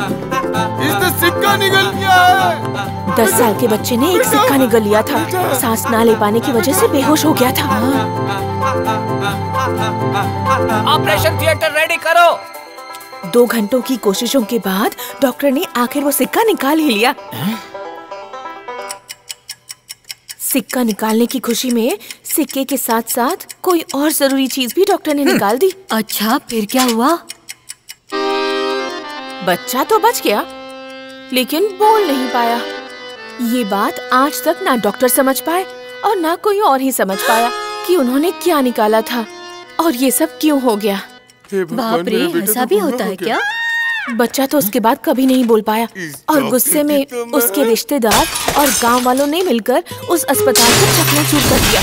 इससे सिक्का निकल गया है। 10 साल के बच्चे ने एक सिक्का निगल लिया था, सांस ना ले पाने की वजह से बेहोश हो गया था। ऑपरेशन थिएटर रेडी करो। 2 घंटों की कोशिशों के बाद डॉक्टर ने आखिर वो सिक्का निकाल ही लिया। सिक्का निकालने की खुशी में सिक्के के साथ साथ कोई और जरूरी चीज भी डॉक्टर ने निकाल दी। अच्छा, फिर क्या हुआ? बच्चा तो बच गया, लेकिन बोल नहीं पाया। ये बात आज तक ना डॉक्टर समझ पाए और ना कोई और ही समझ पाया कि उन्होंने क्या निकाला था और ये सब क्यों हो गया। बाप रे, ऐसा भी होता है क्या? बच्चा तो उसके बाद कभी नहीं बोल पाया और गुस्से में उसके रिश्तेदार और गांव वालों ने मिलकर उस अस्पताल को चकनाचूर कर दिया।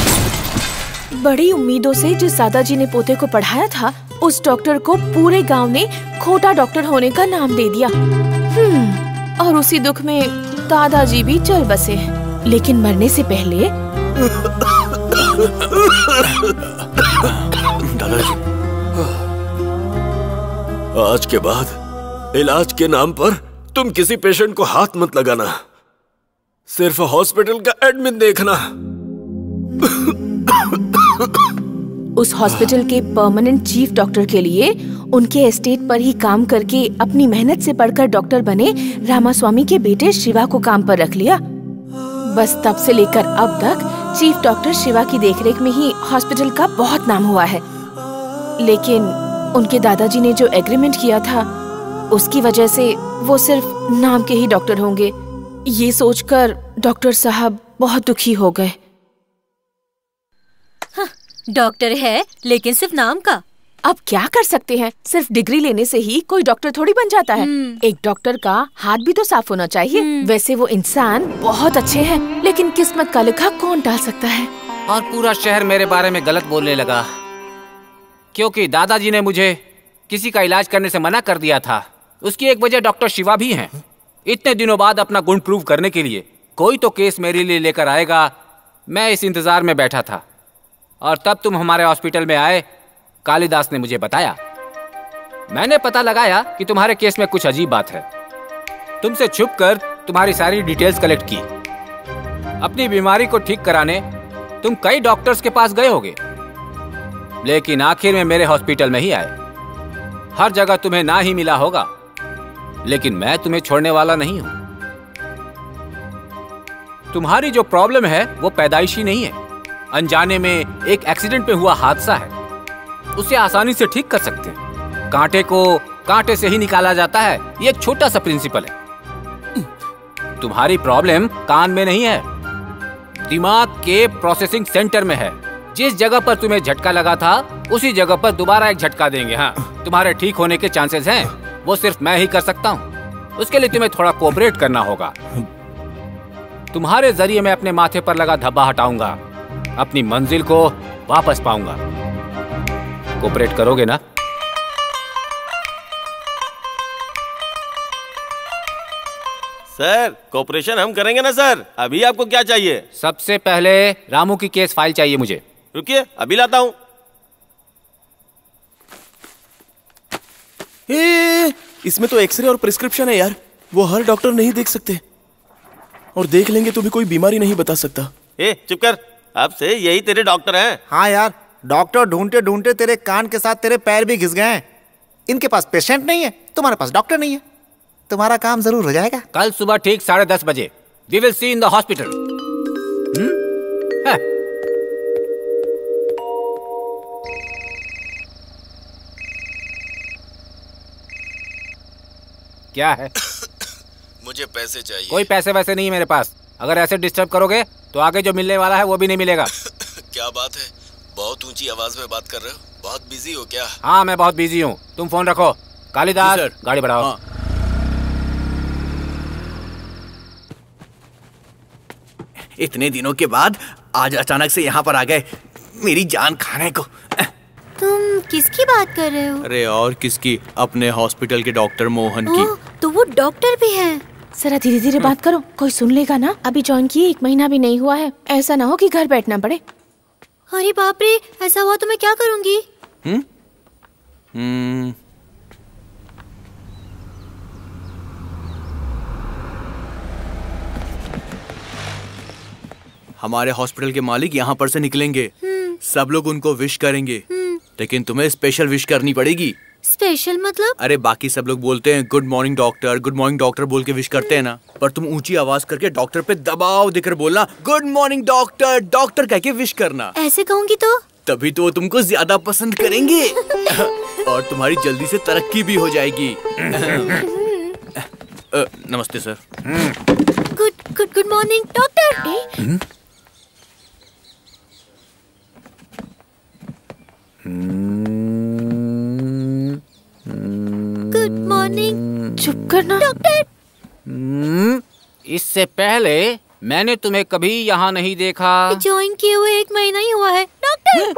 बड़ी उम्मीदों से जिस दादाजी ने पोते को पढ़ाया था, उस डॉक्टर को पूरे गांव ने खोटा डॉक्टर होने का नाम दे दिया। और उसी दुख में दादाजी भी चल बसे। लेकिन मरने से पहले दादाजी, आज के बाद इलाज के नाम पर तुम किसी पेशेंट को हाथ मत लगाना, सिर्फ हॉस्पिटल का एडमिन देखना। उस हॉस्पिटल के परमानेंट चीफ डॉक्टर के लिए उनके एस्टेट पर ही काम करके अपनी मेहनत से पढ़कर डॉक्टर बने रामास्वामी के बेटे शिवा को काम पर रख लिया। बस तब से लेकर अब तक चीफ डॉक्टर शिवा की देखरेख में ही हॉस्पिटल का बहुत नाम हुआ है। लेकिन उनके दादाजी ने जो एग्रीमेंट किया था, उसकी वजह से वो सिर्फ नाम के ही डॉक्टर होंगे। ये सोचकर डॉक्टर साहब बहुत दुखी हो गए। डॉक्टर है लेकिन सिर्फ नाम का। अब क्या कर सकते हैं, सिर्फ डिग्री लेने से ही कोई डॉक्टर थोड़ी बन जाता है। एक डॉक्टर का हाथ भी तो साफ होना चाहिए। वैसे वो इंसान बहुत अच्छे हैं, लेकिन किस्मत का लिखा कौन टाल सकता है। और पूरा शहर मेरे बारे में गलत बोलने लगा, क्योंकि दादाजी ने मुझे किसी का इलाज करने से मना कर दिया था। उसकी एक वजह डॉक्टर शिवा भी हैं। इतने दिनों बाद अपना गुण प्रूव करने के लिए कोई तो केस मेरे लिए लेकर आएगा। मैं इस इंतजार में बैठा था और तब तुम हमारे हॉस्पिटल में आए। कालिदास ने मुझे बताया। मैंने पता लगाया कि तुम्हारे केस में कुछ अजीब बात है। तुमसे छुपकर तुम्हारी सारी डिटेल्स कलेक्ट की। अपनी बीमारी को ठीक कराने तुम कई डॉक्टर्स के पास गए होगे, लेकिन आखिर में मेरे हॉस्पिटल में ही आए। हर जगह तुम्हें ना ही मिला होगा, लेकिन मैं तुम्हें छोड़ने वाला नहीं हूं। तुम्हारी जो प्रॉब्लम है वो पैदाइशी नहीं है, अनजाने में एक एक्सीडेंट में हुआ हादसा है। उसे आसानी से ठीक कर सकते हैं। कांटे को कांटे से ही निकाला जाता है, ये एक छोटा सा प्रिंसिपल है। तुम्हारी प्रॉब्लम कान में नहीं है, दिमाग के प्रोसेसिंग सेंटर में है। जिस जगह पर तुम्हें झटका लगा था उसी जगह पर दोबारा एक झटका देंगे। हाँ, तुम्हारे ठीक होने के चांसेस हैं, वो सिर्फ मैं ही कर सकता हूँ। उसके लिए तुम्हें थोड़ा कोऑपरेट करना होगा। तुम्हारे जरिए मैं अपने माथे पर लगा धब्बा हटाऊंगा, अपनी मंजिल को वापस पाऊंगा। कोऑपरेट करोगे ना? सर, कोऑपरेशन हम करेंगे ना सर। अभी आपको क्या चाहिए? सबसे पहले रामू की केस फाइल चाहिए मुझे। रुकिए, अभी लाता हूँ। इसमें तो एक्सरे और प्रिस्क्रिप्शन है यार, वो हर डॉक्टर नहीं देख सकते, और देख लेंगे तो भी कोई बीमारी नहीं बता सकता। चुप कर, अब से यही तेरे डॉक्टर हैं। हाँ यार, डॉक्टर ढूंढते ढूंढते तेरे कान के साथ तेरे पैर भी घिस गए हैं। इनके पास पेशेंट नहीं है, तुम्हारे पास डॉक्टर नहीं है। तुम्हारा काम जरूर हो जाएगा। कल सुबह ठीक 10:30 बजे we will see in the hospital. क्या है? मुझे पैसे चाहिए। कोई पैसे वैसे नहीं है मेरे पास। अगर ऐसे डिस्टर्ब करोगे तो आगे जो मिलने वाला है वो भी नहीं मिलेगा। क्या बात है, बहुत ऊंची आवाज में बात कर रहे हो? बहुत बिजी हो क्या? हाँ, मैं बहुत बिजी हूँ। तुम फोन रखो। कालिदास, गाड़ी बढ़ाओ। हाँ। इतने दिनों के बाद आज अचानक से यहाँ पर आ गए मेरी जान खाने को। तुम किसकी बात कर रहे हो? अरे और किसकी, अपने हॉस्पिटल के डॉक्टर मोहन की। तो वो डॉक्टर भी है। जरा धीरे धीरे बात करो, कोई सुन लेगा ना। अभी ज्वाइन किए 1 महीना भी नहीं हुआ है, ऐसा ना हो कि घर बैठना पड़े। अरे बाप रे, ऐसा हुआ तो मैं क्या करूँगी? हमारे हॉस्पिटल के मालिक यहाँ पर से निकलेंगे। सब लोग उनको विश करेंगे, लेकिन तुम्हें स्पेशल विश करनी पड़ेगी। स्पेशल मतलब? अरे बाकी सब लोग बोलते हैं गुड मॉर्निंग डॉक्टर बोल के विश करते हैं ना, पर तुम ऊंची आवाज करके डॉक्टर पे दबाव देकर बोलना गुड मॉर्निंग डॉक्टर कह के विश करना। ऐसे कहूँगी तो? तभी तो वो तुमको ज्यादा पसंद करेंगे और तुम्हारी जल्दी से तरक्की भी हो जाएगी। नमस्ते sir. Good morning doctor. Good morning. चुप करना डॉक्टर। इससे पहले मैंने तुम्हें कभी यहाँ नहीं देखा। ज्वाइन किए हुए 1 महीना ही हुआ है डॉक्टर।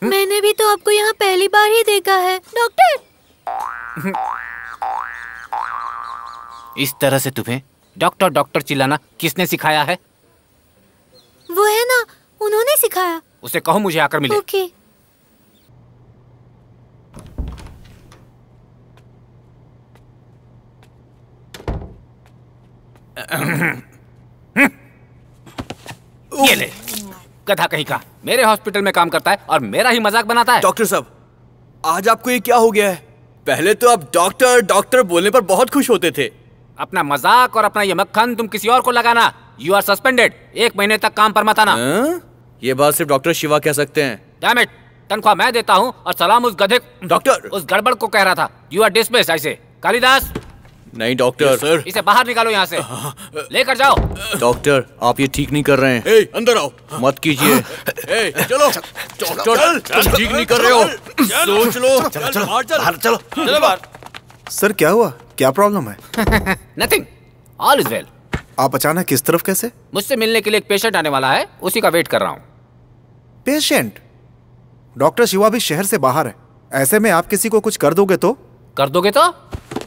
मैंने भी तो आपको यहाँ पहली बार ही देखा है डॉक्टर। इस तरह से तुम्हें डॉक्टर चिल्लाना किसने सिखाया है? वो है ना, उन्होंने सिखाया। उसे कहो मुझे आकर मिले। ओके। ये ले, गधा कहीं का। मेरे हॉस्पिटल में काम करता है और मेरा ही मजाक बनाता है। डॉक्टर साहब, आज आपको ये क्या हो गया है? पहले तो आप डॉक्टर बोलने पर बहुत खुश होते थे। अपना मजाक और अपना ये मक्खन तुम किसी और को लगाना। You are suspended. 1 महीने तक काम पर मत आना। ये बात सिर्फ डॉक्टर शिवा कह सकते हैं। डैम इट, तनख्वाह मैं देता हूँ और सलाम उस गधे डॉक्टर उस गड़बड़ को कह रहा था। You are dismissed. ऐसे कालिदास नहीं डॉक्टर सर, इसे बाहर निकालो यहाँ से, लेकर जाओ। डॉक्टर आप ये ठीक नहीं कर रहे हैं। अंदर आओ। मत कीजिए। चलो डॉक्टर, तुम ठीक नहीं कर रहे हो, सोच लो। चलो बाहर। सर क्या हुआ, क्या प्रॉब्लम है? Nothing, all is well. आप अचानक किस तरफ कैसे? मुझसे मिलने के लिए एक पेशेंट आने वाला है, उसी का वेट कर रहा हूँ। पेशेंट? डॉक्टर शिवा भी शहर से बाहर है, ऐसे में आप किसी को कुछ कर दोगे तो? कर दोगे तो?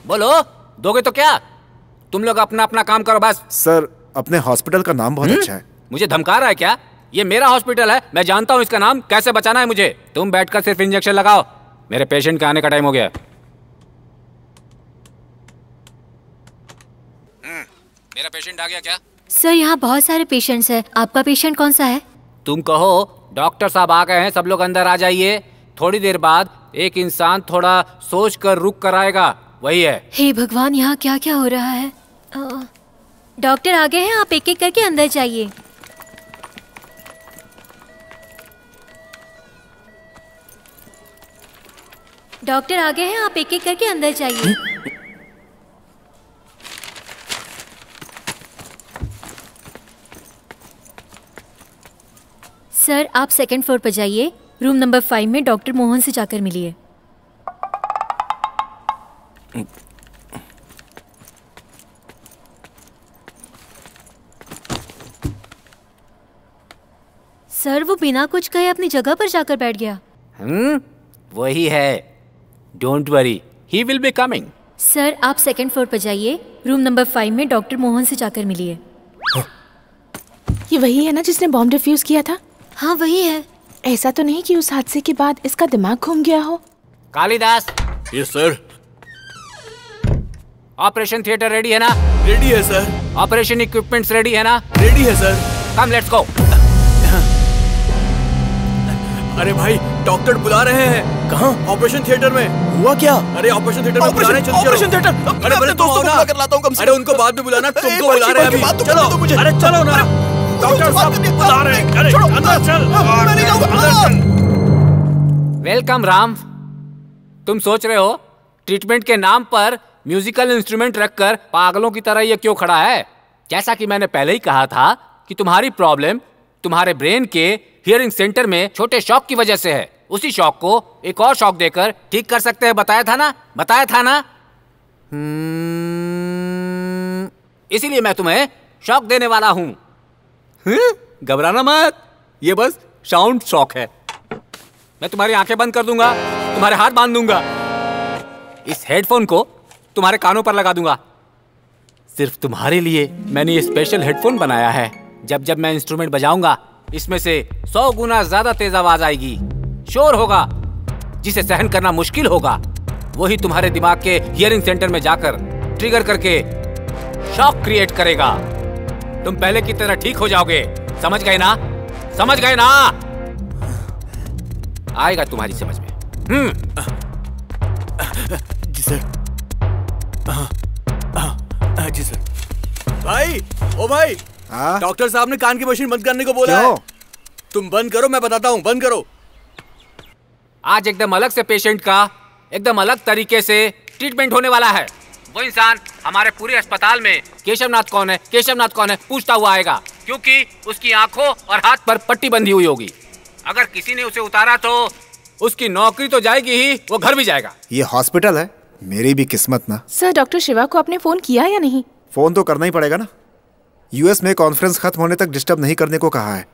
बोलो, दोगे तो क्या? तुम लोग अपना अपना काम करो बस। सर अपने हॉस्पिटल का नाम बहुत अच्छा है। मुझे धमका रहा है क्या? ये मेरा हॉस्पिटल है, मैं जानता हूँ इसका नाम कैसे बचाना है मुझे। तुम बैठकर सिर्फ इंजेक्शन लगाओ, मेरे पेशेंट के आने का टाइम हो गया। मेरा पेशेंट आ गया क्या? सर यहाँ बहुत सारे पेशेंट्स हैं, आपका पेशेंट कौन सा है? तुम कहो डॉक्टर साहब आ गए हैं, सब लोग अंदर आ जाइए। थोड़ी देर बाद एक इंसान थोड़ा सोच कर रुक कर आएगा, वही है। हे भगवान, यहाँ क्या क्या हो रहा है? डॉक्टर आ गए हैं, आप एक एक करके अंदर जाइए। डॉक्टर आ गए हैं, आप एक एक करके अंदर जाइए। सर आप सेकंड फ्लोर पर जाइए, रूम नंबर 5 में डॉक्टर मोहन से जाकर मिलिए। सर वो बिना कुछ कहे अपनी जगह पर जाकर बैठ गया। वही है, don't worry, he will be coming. Sir आप सेकंड फ्लोर पर जाइए, रूम नंबर 5 में डॉक्टर मोहन से जाकर मिलिए। ये वही है ना जिसने बॉम्ब डिफ्यूज किया था? हाँ वही है। ऐसा तो नहीं कि उस हादसे के बाद इसका दिमाग घूम गया हो? Kalidas. Yes sir. Operation theatre ready है ना? रेडी है सर। ऑपरेशन इक्विपमेंट्स रेडी है ना? रेडी है सर। Come let's go. अरे भाई डॉक्टर बुला रहे हैं। कहाँ? ऑपरेशन थिएटर में। हुआ क्या? अरे ऑपरेशन थिएटर में बुला रहे हैं। Operation theatre? अरे दोस्तों बुला कर लाता हूँ कम से। अरे उनको बाद में बुलाना, तुमको बुला रहे हैं अभी। चलो, अरे चलो ना, डॉक्टर साहब बुला रहे हैं। अरे अंदर चल, अंदर चल। वेलकम राम। तुम सोच रहे हो ट्रीटमेंट के नाम पर म्यूजिकल इंस्ट्रूमेंट रखकर पागलों की तरह ये क्यों खड़ा है? जैसा कि मैंने पहले ही कहा था कि तुम्हारी प्रॉब्लम तुम्हारे ब्रेन के हियरिंग सेंटर में छोटे शॉक की वजह से है। उसी शॉक को एक और शॉक देकर ठीक कर सकते हैं, बताया था ना? बताया था ना? इसीलिए मैं तुम्हें शॉक देने वाला हूं। घबराना मत, ये बस साउंड शॉक है। मैं तुम्हारी आंखें बंद कर दूंगा, तुम्हारे हाथ बांध दूंगा, इस हेडफोन को तुम्हारे कानों पर लगा दूंगा। सिर्फ तुम्हारे लिए मैंने ये स्पेशल हेडफोन बनाया है। जब जब मैं इंस्ट्रूमेंट बजाऊंगा इसमें से 100 गुना ज्यादा तेज आवाज आएगी, शोर होगा जिसे सहन करना मुश्किल होगा। वही तुम्हारे दिमाग के हियरिंग सेंटर में जाकर ट्रिगर करके शॉक क्रिएट करेगा। तुम पहले की तरह ठीक हो जाओगे, समझ गए ना? समझ गए ना? आएगा तुम्हारी समझ में। जी सर। जी सर। भाई, ओ भाई, डॉक्टर साहब ने कान की मशीन बंद करने को बोला है। तुम बंद करो, मैं बताता हूँ, बंद करो। आज एकदम अलग से पेशेंट का एकदम अलग तरीके से ट्रीटमेंट होने वाला है। वो इंसान हमारे पूरे अस्पताल में केशवनाथ कौन है, केशवनाथ कौन है पूछता हुआ आएगा, क्योंकि उसकी आंखों और हाथ पर पट्टी बंधी हुई होगी। अगर किसी ने उसे उतारा तो उसकी नौकरी तो जाएगी ही, वो घर भी जाएगा। ये हॉस्पिटल है, मेरी भी किस्मत ना। सर डॉक्टर शिवा को आपने फोन किया या नहीं? फोन तो करना ही पड़ेगा ना। यूएस में कॉन्फ्रेंस खत्म होने तक डिस्टर्ब नहीं करने को कहा है।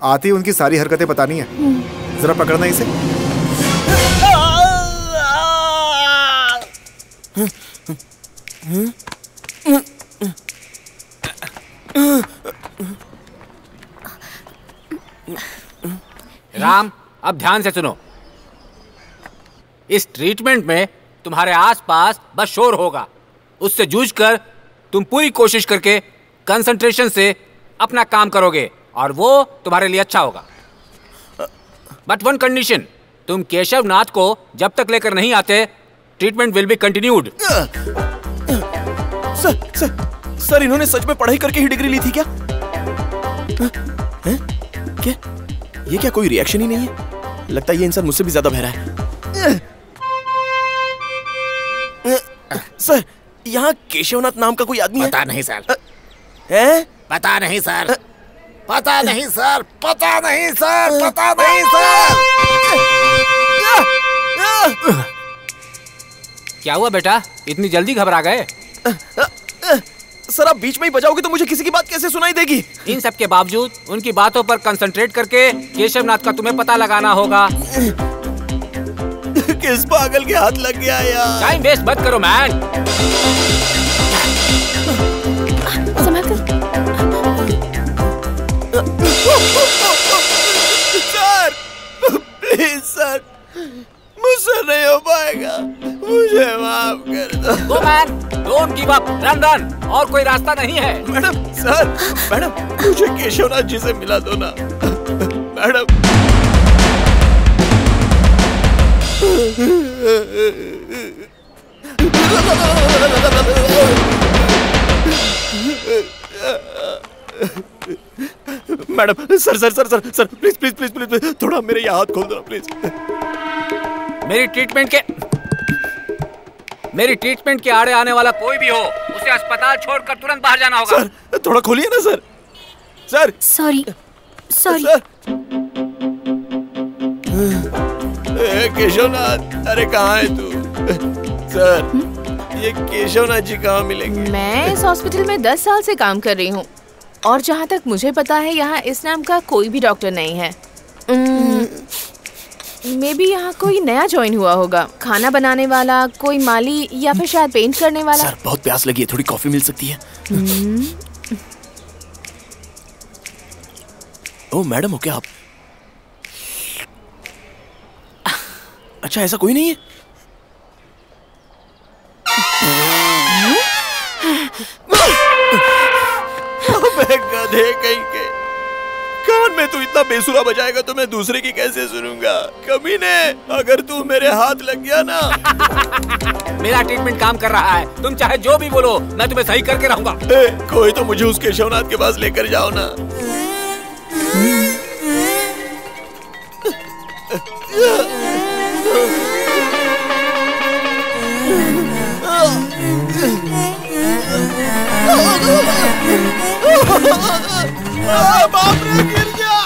आती उनकी सारी हरकतें बतानी है। जरा पकड़ना इसे। राम, अब ध्यान से सुनो। इस ट्रीटमेंट में तुम्हारे आसपास बस शोर होगा, उससे जूझकर तुम पूरी कोशिश करके कंसंट्रेशन से अपना काम करोगे और वो तुम्हारे लिए अच्छा होगा। बट वन कंडीशन, तुम केशवनाथ को जब तक लेकर नहीं आते treatment will be continued. Sir इन्होंने सच में पढ़ाई करके ही डिग्री ली थी क्या? क्या ये क्या कोई रिएक्शन ही नहीं है? लगता है ये इंसान मुझसे भी ज्यादा बहरा है। यहाँ केशवनाथ नाम का कोई आदमी पता नहीं सर। है? पता नहीं सर, पता नहीं सर, पता नहीं सर, पता नहीं सर। क्या हुआ बेटा, इतनी जल्दी घबरा गए? सर आप बीच में ही बजाओगे तो मुझे किसी की बात कैसे सुनाई देगी? इन सब के बावजूद उनकी बातों पर कंसंट्रेट करके केशवनाथ का तुम्हें पता लगाना होगा। किस पागल के हाथ लग गया यार? टाइम वेस्ट मत करो मैन। सर प्लीज सर, मुझसे नहीं हो पाएगा, मुझे माफ कर दो। Go man, don't give up, run run, और कोई रास्ता नहीं है। मैडम सर, मैडम मुझे केशवनाथ जी से मिला दो ना madam. Madam sir sir sir sir sir please please please please थोड़ा मेरे यहाँ हाथ खोल दो प्लीज। मेरी ट्रीटमेंट के आड़े आने वाला कोई भी हो, उसे अस्पताल छोड़कर तुरंत बाहर जाना होगा। सर थोड़ा खोलिए ना sir. Sir sorry sorry. Keshavnath, अरे कहाँ है तू? सर ये केशवनाथ जी कहाँ मिलेंगे? मैं इस हॉस्पिटल में 10 साल से काम कर रही हूँ और जहाँ तक मुझे पता है यहाँ इस नाम का कोई भी डॉक्टर नहीं है। मे बी यहाँ कोई नया ज्वाइन हुआ होगा, खाना बनाने वाला, कोई माली या फिर शायद पेंट करने वाला। सर बहुत प्यास लगी है, थोड़ी कॉफी मिल सकती है? ओह मैडम हो क्या आप? अच्छा ऐसा कोई नहीं है? अबे गधे कहीं के, कान में तू इतना बेसुरा बजाएगा तो मैं दूसरे की कैसे सुनूंगा? कमीने, अगर तू मेरे हाथ लग गया ना। मेरा ट्रीटमेंट काम कर रहा है, तुम चाहे जो भी बोलो मैं तुम्हें सही करके रहूंगा। कोई तो मुझे उस केशवनाथ के पास लेकर जाओ ना। बाप रे गिर गया।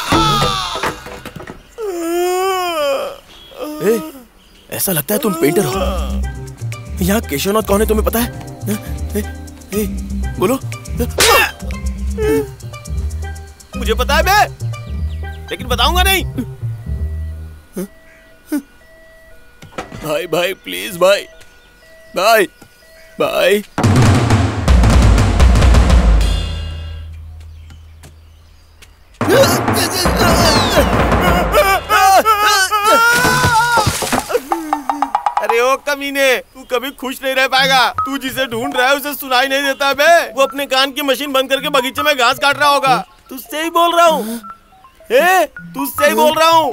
ऐसा लगता है तुम पेंटर हो। यहाँ केशवनाथ कौन है तुम्हें पता है? बोलो। मुझे पता है बे, लेकिन बताऊंगा नहीं। भाई भाई प्लीज भाई, भाई भाई। अरे ओ कमीने, तू कभी खुश नहीं रह पाएगा। तू जिसे ढूंढ रहा है उसे सुनाई नहीं देता बे। वो अपने कान की मशीन बंद करके बगीचे में घास काट रहा होगा। तुझसे ही बोल रहा हूँ, तुझसे ही बोल रहा हूँ।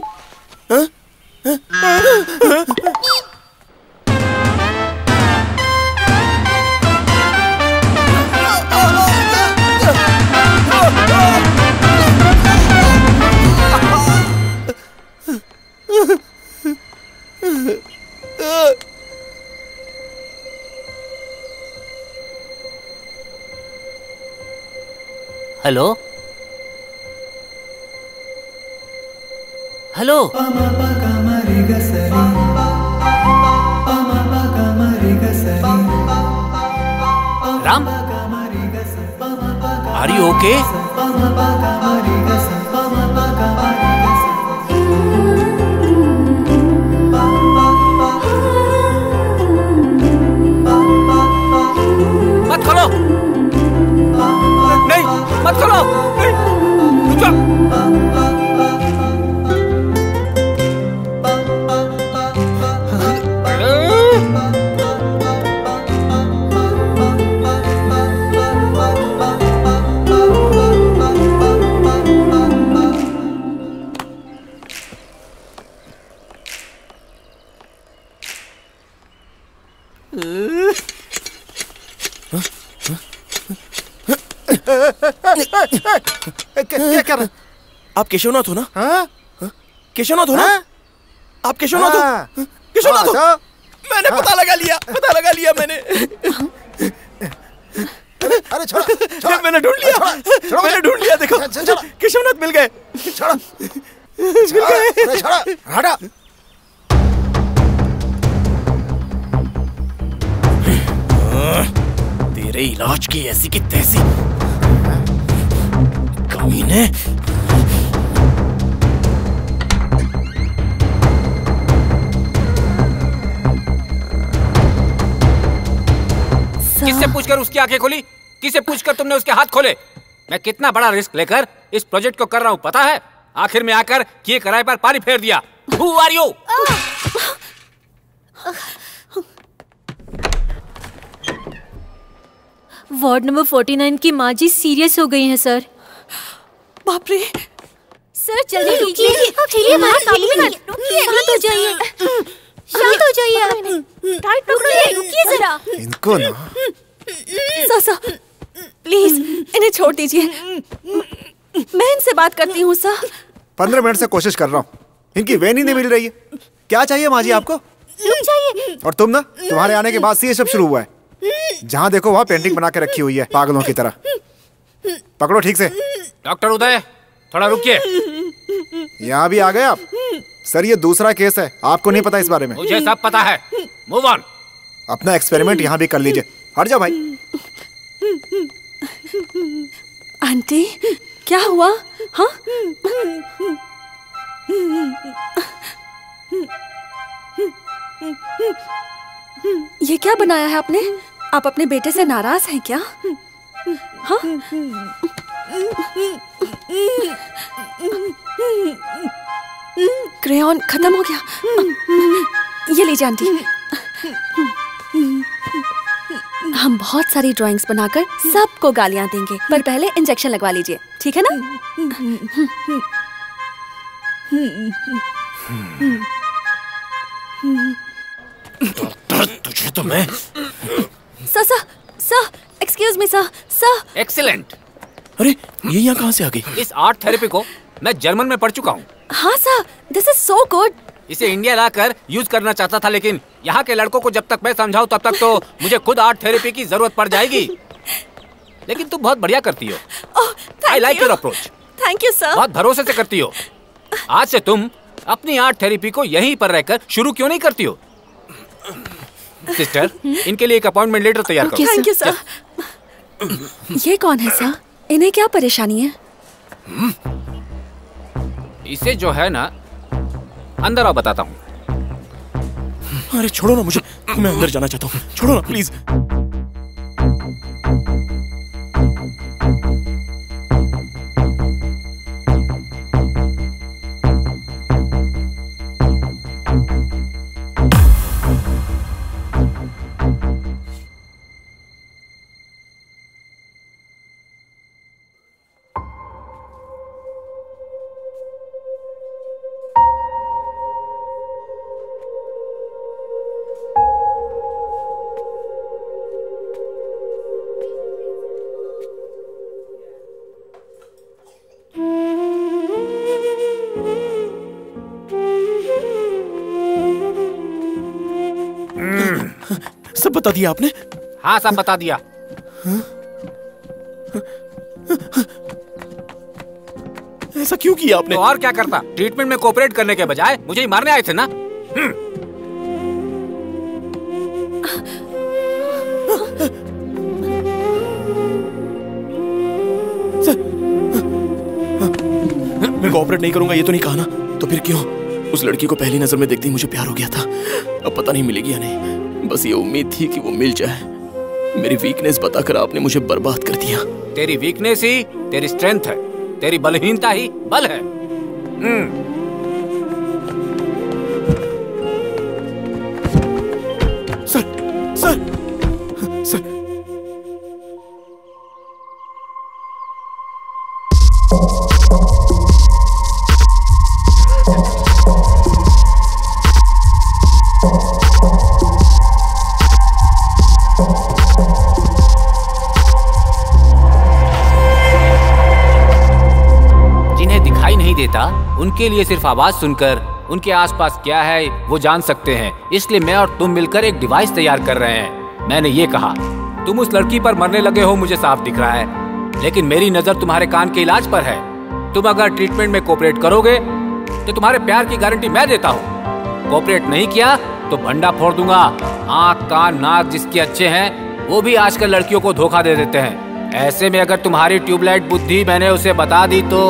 Hello hello. Ram, are you okay? मत खोलो, नहीं मत खोलो, नहीं रुक जाओ। क्या कर रहे? आप केशवनाथ हो ना? हाँ? केशवनाथ हो ना? आप केशवनाथ हो? केशवनाथ हो? मैंने पता लगा लिया मैंने। अरे छोड़ो, मैंने ढूंढ लिया देखो, केशवनाथ मिल गए। हटा। तेरे इलाज की ऐसी की तैसी कमीने। किससे पूछकर उसकी आंखें खोली? किससे पूछकर तुमने उसके हाथ खोले? मैं कितना बड़ा रिस्क लेकर इस प्रोजेक्ट को कर रहा हूँ पता है? आखिर में आकर किए कराए पर पानी फेर दिया। Who are you? Ward number 49 की माँ जी सीरियस हो गई हैं सर। बाप रे। सर जल्दी कीजिए, शांत हो जाइए, शांत हो जाइए, रुकिए जरा। इनको ना सर प्लीज इन्हें छोड़ दीजिए, मैं इनसे बात करती हूँ सर। 15 मिनट से कोशिश कर रहा हूँ, इनकी वैन ही नहीं मिल रही है। क्या चाहिए माँ जी आपको? रुक जाइए। और तुम ना, तुम्हारे आने के बाद से ये सब शुरू हुआ है। जहाँ देखो वहाँ पेंटिंग बना के रखी हुई है पागलों की तरह। पकड़ो ठीक से। डॉक्टर उदय थोड़ा रुकिए। यहाँ भी आ गए आप? सर ये दूसरा केस है, आपको नहीं पता इस बारे में? मुझे सब पता है, मूव ऑन। अपना एक्सपेरिमेंट यहाँ भी कर लीजिए। हट जाओ भाई। आंटी क्या हुआ? हाँ ये क्या बनाया है आपने? आप अपने बेटे से नाराज हैं क्या? हाँ क्रेयॉन खत्म हो गया। ये लीजिए आंटी, हम बहुत सारी ड्राइंग्स बनाकर सबको गालियां देंगे, पर पहले इंजेक्शन लगवा लीजिए, ठीक है ना? तुझे तो मैं sir excuse me sir. Excellent. अरे ये यहाँ कहाँ से आ गई? इस आर्ट थेरेपी को मैं जर्मन में पढ़ चुका हूँ। हाँ sir, this is so good. इसे इंडिया लाकर यूज करना चाहता था, लेकिन यहाँ के लड़कों को जब तक मैं समझाऊं तब तक तो मुझे खुद आर्ट थेरेपी की जरूरत पड़ जाएगी। लेकिन तुम बहुत बढ़िया करती हो। I like your approach. Thank you sir. बहुत भरोसे से करती हो। आज से तुम अपनी आर्ट थेरेपी को यहीं पर रहकर शुरू क्यों नहीं करती हो? सिस्टर, इनके लिए एक अपॉइंटमेंट लेटर तैयार करो। Thank you sir. ये कौन है सर? इन्हें क्या परेशानी है? इसे जो है ना, अंदर आओ बताता हूँ। अरे छोड़ो ना मुझे, मैं अंदर जाना चाहता हूँ, छोड़ो ना प्लीज। सब बता दिया आपने? हाँ सब बता दिया। ऐसा क्यों किया आपने? तो और क्या करता? ट्रीटमेंट में कोऑपरेट करने के बजाय मुझे ही मारने आए थे ना। मैं कोऑपरेट नहीं करूंगा ये तो नहीं कहा ना, तो फिर क्यों? उस लड़की को पहली नजर में देखते ही मुझे प्यार हो गया था। अब पता नहीं मिलेगी या नहीं, बस ये उम्मीद थी कि वो मिल जाए। मेरी वीकनेस बताकर आपने मुझे बर्बाद कर दिया। तेरी वीकनेस ही तेरी स्ट्रेंथ है, तेरी बलहीनता ही बल है। सर जिन्हें दिखाई नहीं देता उनके लिए सिर्फ आवाज सुनकर उनके आसपास क्या है वो जान सकते हैं। इसलिए मैं और तुम मिलकर एक डिवाइस तैयार कर रहे हैं। मैंने ये कहा, तुम उस लड़की पर मरने लगे हो मुझे साफ दिख रहा है, लेकिन मेरी नजर तुम्हारे कान के इलाज पर है। तुम अगर ट्रीटमेंट में कोऑपरेट करोगे तो तुम्हारे प्यार की गारंटी मैं देता हूँ। कोऑपरेट नहीं किया तो भंडा फोड़ दूंगा। आँख कान नाक जिसके अच्छे हैं वो भी आजकल लड़कियों को धोखा दे देते हैं। ऐसे में अगर तुम्हारी ट्यूबलाइट बुद्धि मैंने उसे बता दी तो।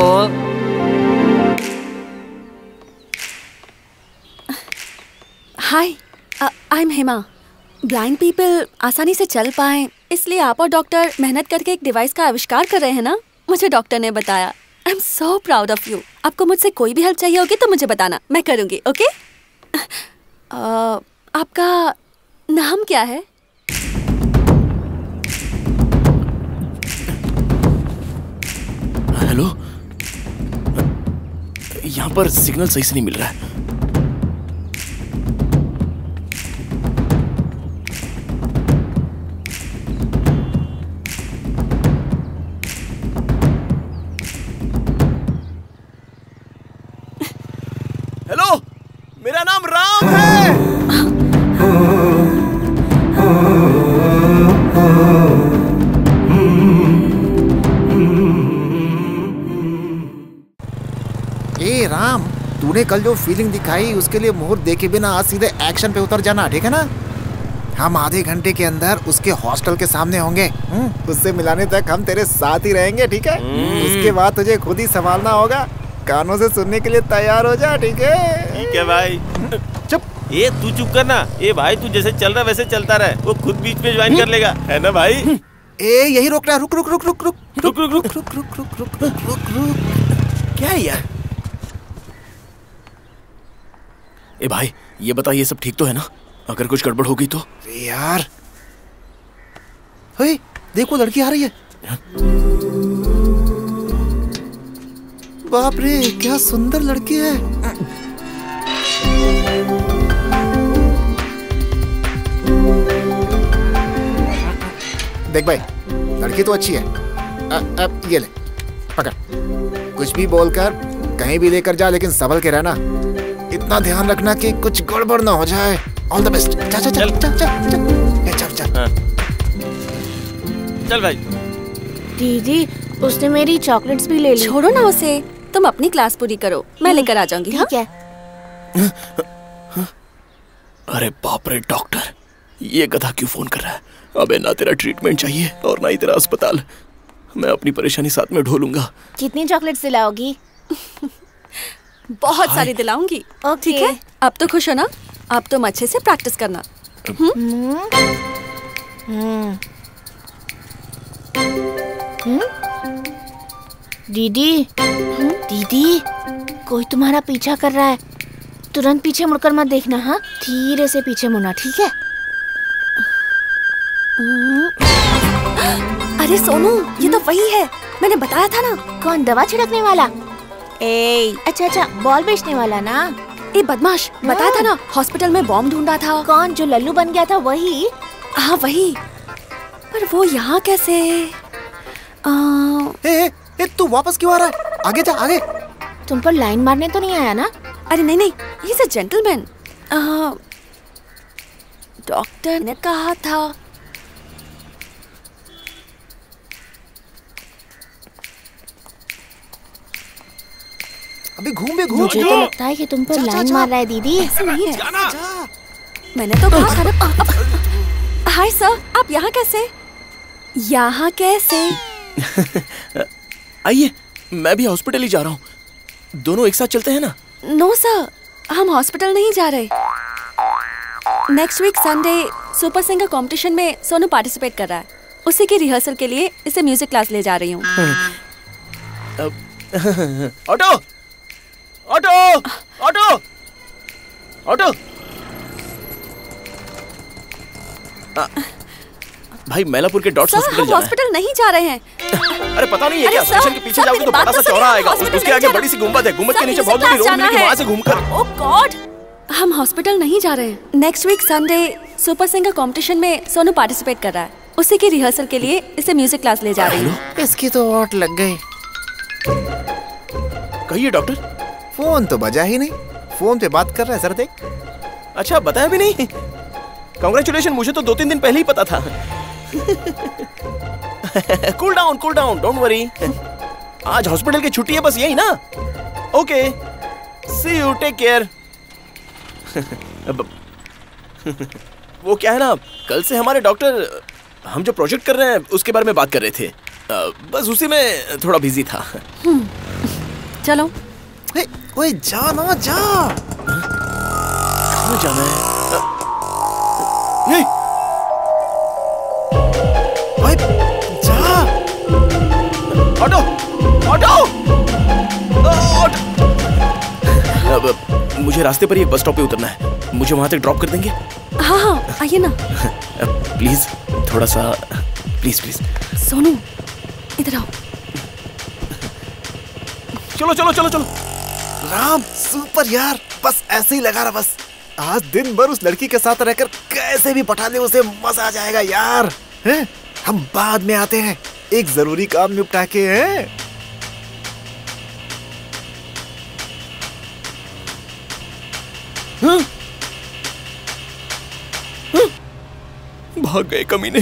Hi, I am Hema. Blind people आसानी से चल पाएं, इसलिए आप और डॉक्टर मेहनत करके एक डिवाइस का आविष्कार कर रहे हैं ना? मुझे डॉक्टर ने बताया। I am so proud of you. आपको मुझसे कोई भी हेल्प चाहिए होगी तो मुझे बताना, मैं करूंगी। ओके? आपका नाम क्या है? हेलो, यहाँ पर सिग्नल सही से नहीं मिल रहा है। हेलो, मेरा नाम राम है। ए राम, तूने कल जो फीलिंग दिखाई उसके लिए मुहूर्त देखे बिना आज सीधे एक्शन पे उतर जाना, ठीक है ना? हम आधे घंटे के अंदर उसके हॉस्टल के सामने होंगे। उससे मिलाने तक हम तेरे साथ ही रहेंगे, ठीक है? उसके बाद तुझे खुद ही संभालना होगा। कानों से सुनने के लिए तैयार हो जा, ठीक है? ठीक है भाई। चुप। ये तू चुप करना। ए भाई, तू जैसे चल रहा वैसे चलता रहे, वो खुद बीच में ज्वाइन कर लेगा, है ना भाई? ए यही रोकना। रुक रुक रुक रुक रुक रुक रुक रुक रुक रुक रुक रुक रुक रुक। क्या है यार? ए भाई, ये बता, ये सब ठीक तो है ना? अगर कुछ गड़बड़ हो गई तो? यार, हे, देखो लड़की आ रही है। बाप रे, क्या सुंदर लड़की है। देख भाई, लड़की तो अच्छी है। अब ये ले, पकड़। कुछ भी बोलकर कहीं भी लेकर जा, लेकिन संभल के रहना। इतना ध्यान रखना कि कुछ गड़बड़ ना हो जाए। All the best. चल चल चल चल चल चल चल चल भाई। दीदी, उसने मेरी चॉकलेट्स भी ले ली। छोड़ो ना उसे, तुम अपनी क्लास पूरी करो, मैं लेकर आ जाऊंगी। ठीक है। अरे बाप रे डॉक्टर, ये गधा क्यों फोन कर रहा है? अबे ना तेरा ट्रीटमेंट चाहिए और ना ही तेरा अस्पताल। मैं अपनी परेशानी साथ में ढोलूंगा। कितनी चॉकलेट्स दिलाओगी? बहुत सारी दिलाऊंगी। ठीक है, अब तो खुश हो ना? अब तुम अच्छे से प्रैक्टिस करना। दीदी, दीदी, कोई तुम्हारा पीछा कर रहा है। तुरंत पीछे मुड़कर मत देखना। हाँ, धीरे से पीछे मुड़ना, ठीक है? अरे सोनू, ये तो वही है, मैंने बताया था ना। कौन, दवा छिड़कने वाला? अच्छा अच्छा, बॉल बेचने वाला ना? ए बदमाश, बताया था ना, हॉस्पिटल में बॉम्ब ढूंढा था। कौन, जो लल्लू बन गया था वही? हाँ वही, पर वो यहाँ कैसे? तू वापस क्यों आ रहा है? आगे जा, आगे। तुम पर लाइन मारने तो नहीं आया ना? अरे नहीं नहीं, he is a gentleman. Doctor ने कहा था। अभी घूम भी घूम। मुझे तो लगता है कि तुम पर लाइन मार रहा है दीदी। ऐसा नहीं है। मैंने तो कहा था ना। हाय सर, आप यहाँ कैसे? यहाँ कैसे? आइए, मैं भी हॉस्पिटल ही जा रहा हूँ। दोनों एक साथ चलते हैं ना? नो सर, हम हॉस्पिटल नहीं जा रहे। Next week Sunday super singer competition में सोनू पार्टिसिपेट कर रहा है। उसी की रिहर्सल के लिए इसे म्यूजिक क्लास ले जा रही हूँ। Auto auto auto auto. भाई, मैलापुर के डॉट्स हॉस्पिटल जाना है। हॉस्पिटल नहीं जा रहे हैं। अरे पता नहीं है क्या? स्टेशन के पीछे जाओगे तो बड़ा सा चौराहा आएगा, उसके आगे बड़ी सी गुंबद है। गुंबद के नीचे बहुत बड़ी रोड मिलेगी, वहाँ से घूमकर। ओह गॉड, हम हॉस्पिटल नहीं जा रहे हैं। Next week Sunday super singer competition में सोनू पार्टिसिपेट कर रहा है। उसी की रिहर्सल के लिए इसे म्यूजिक क्लास ले जा रही हूँ। इसकी तो वाट लग गई। कहिए डॉक्टर। फोन तो बजा ही नहीं। फोन पे बात कर रहा है, सर देख। अच्छा बताया भी नहीं। कांग्रेचुलेशन, मुझे तो 2-3 दिन पहले ही पता था। Cool down, don't worry. आज हॉस्पिटल की छुट्टी है बस, यही ना? Okay, see you, take care. वो क्या है ना, कल से हमारे डॉक्टर हम जो प्रोजेक्ट कर रहे हैं उसके बारे में बात कर रहे थे। बस उसी में थोड़ा बिजी था। चलो। ओए जा ना, जा। कहाँ जाना है? ओए जा। Auto, auto, auto. अब मुझे रास्ते पर ही एक बस स्टॉप पे उतरना है, मुझे वहां तक ड्रॉप कर देंगे? हाँ हाँ, आइए ना। प्लीज थोड़ा सा, प्लीज। सोनू इधर आओ। चलो। राम सुपर यार, बस ऐसे ही लगा रहा। बस आज दिन भर उस लड़की के साथ रहकर कैसे भी पटा ले उसे, मजा आ जाएगा यार। हैं? हम बाद में आते हैं, एक जरूरी काम निपटा के। हैं? भाग गए कमीने।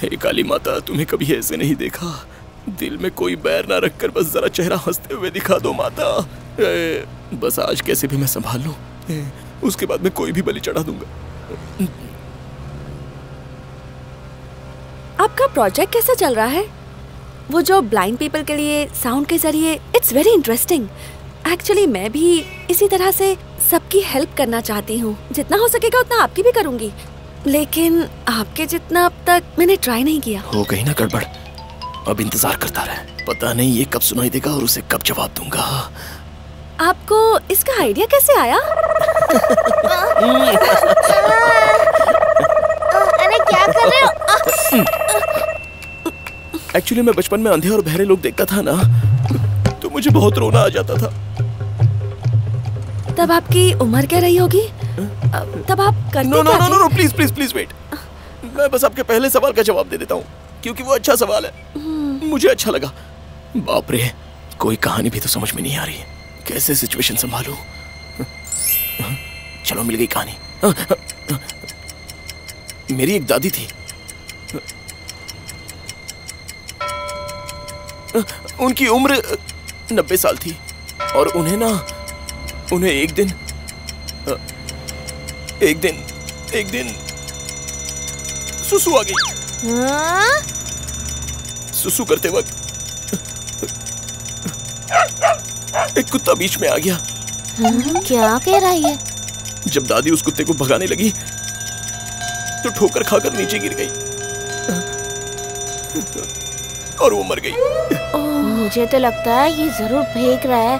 हे काली माता, तुम्हें कभी ऐसे नहीं देखा। दिल में कोई बैर ना रखकर बस जरा चेहरा हंसते हुए दिखा दो माता। बस आज कैसे भी मैं संभाल लूं, उसके बाद मैं कोई भी बलि चढ़ा दूंगा। आपका प्रोजेक्ट कैसा चल रहा है? वो जो ब्लाइंड पीपल के लिए साउंड के जरिए, इट्स वेरी इंटरेस्टिंग। एक्चुअली मैं भी इसी तरह से सबकी हेल्प करना चाहती हूँ। जितना हो सकेगा उतना आपकी भी करूँगी, लेकिन आपके जितना अब तक मैंने ट्राई नहीं किया। हो गई ना गड़बड़, अब इंतजार करता रहे। पता नहीं ये कब सुनाई देगा और उसे कब जवाब दूंगा। आपको इसका आइडिया कैसे आया? अरे क्या कर रहे हो? एक्चुअली मैं बचपन में अंधे और बहरे लोग देखता था ना, तो मुझे बहुत रोना आ जाता था। तब आपकी उम्र क्या रही होगी? तब आप करते क्या थे? No, please wait. मैं बस आपके पहले सवाल का जवाब दे देता हूँ, क्योंकि वो अच्छा सवाल है, मुझे अच्छा लगा। बाप रे, कोई कहानी भी तो समझ में नहीं आ रही, कैसे सिचुएशन संभालूं। चलो मिल गई कहानी। मेरी एक दादी थी, उनकी उम्र 90 साल थी, और उन्हें एक दिन सुसु आ गई। सुसु करते वक्त एक कुत्ता बीच में आ गया। क्या कह रहा है? जब दादी उस कुत्ते को भगाने लगी तो ठोकर खाकर नीचे गिर गई और वो मर गई। मुझे तो लगता है ये जरूर फेंक रहा है।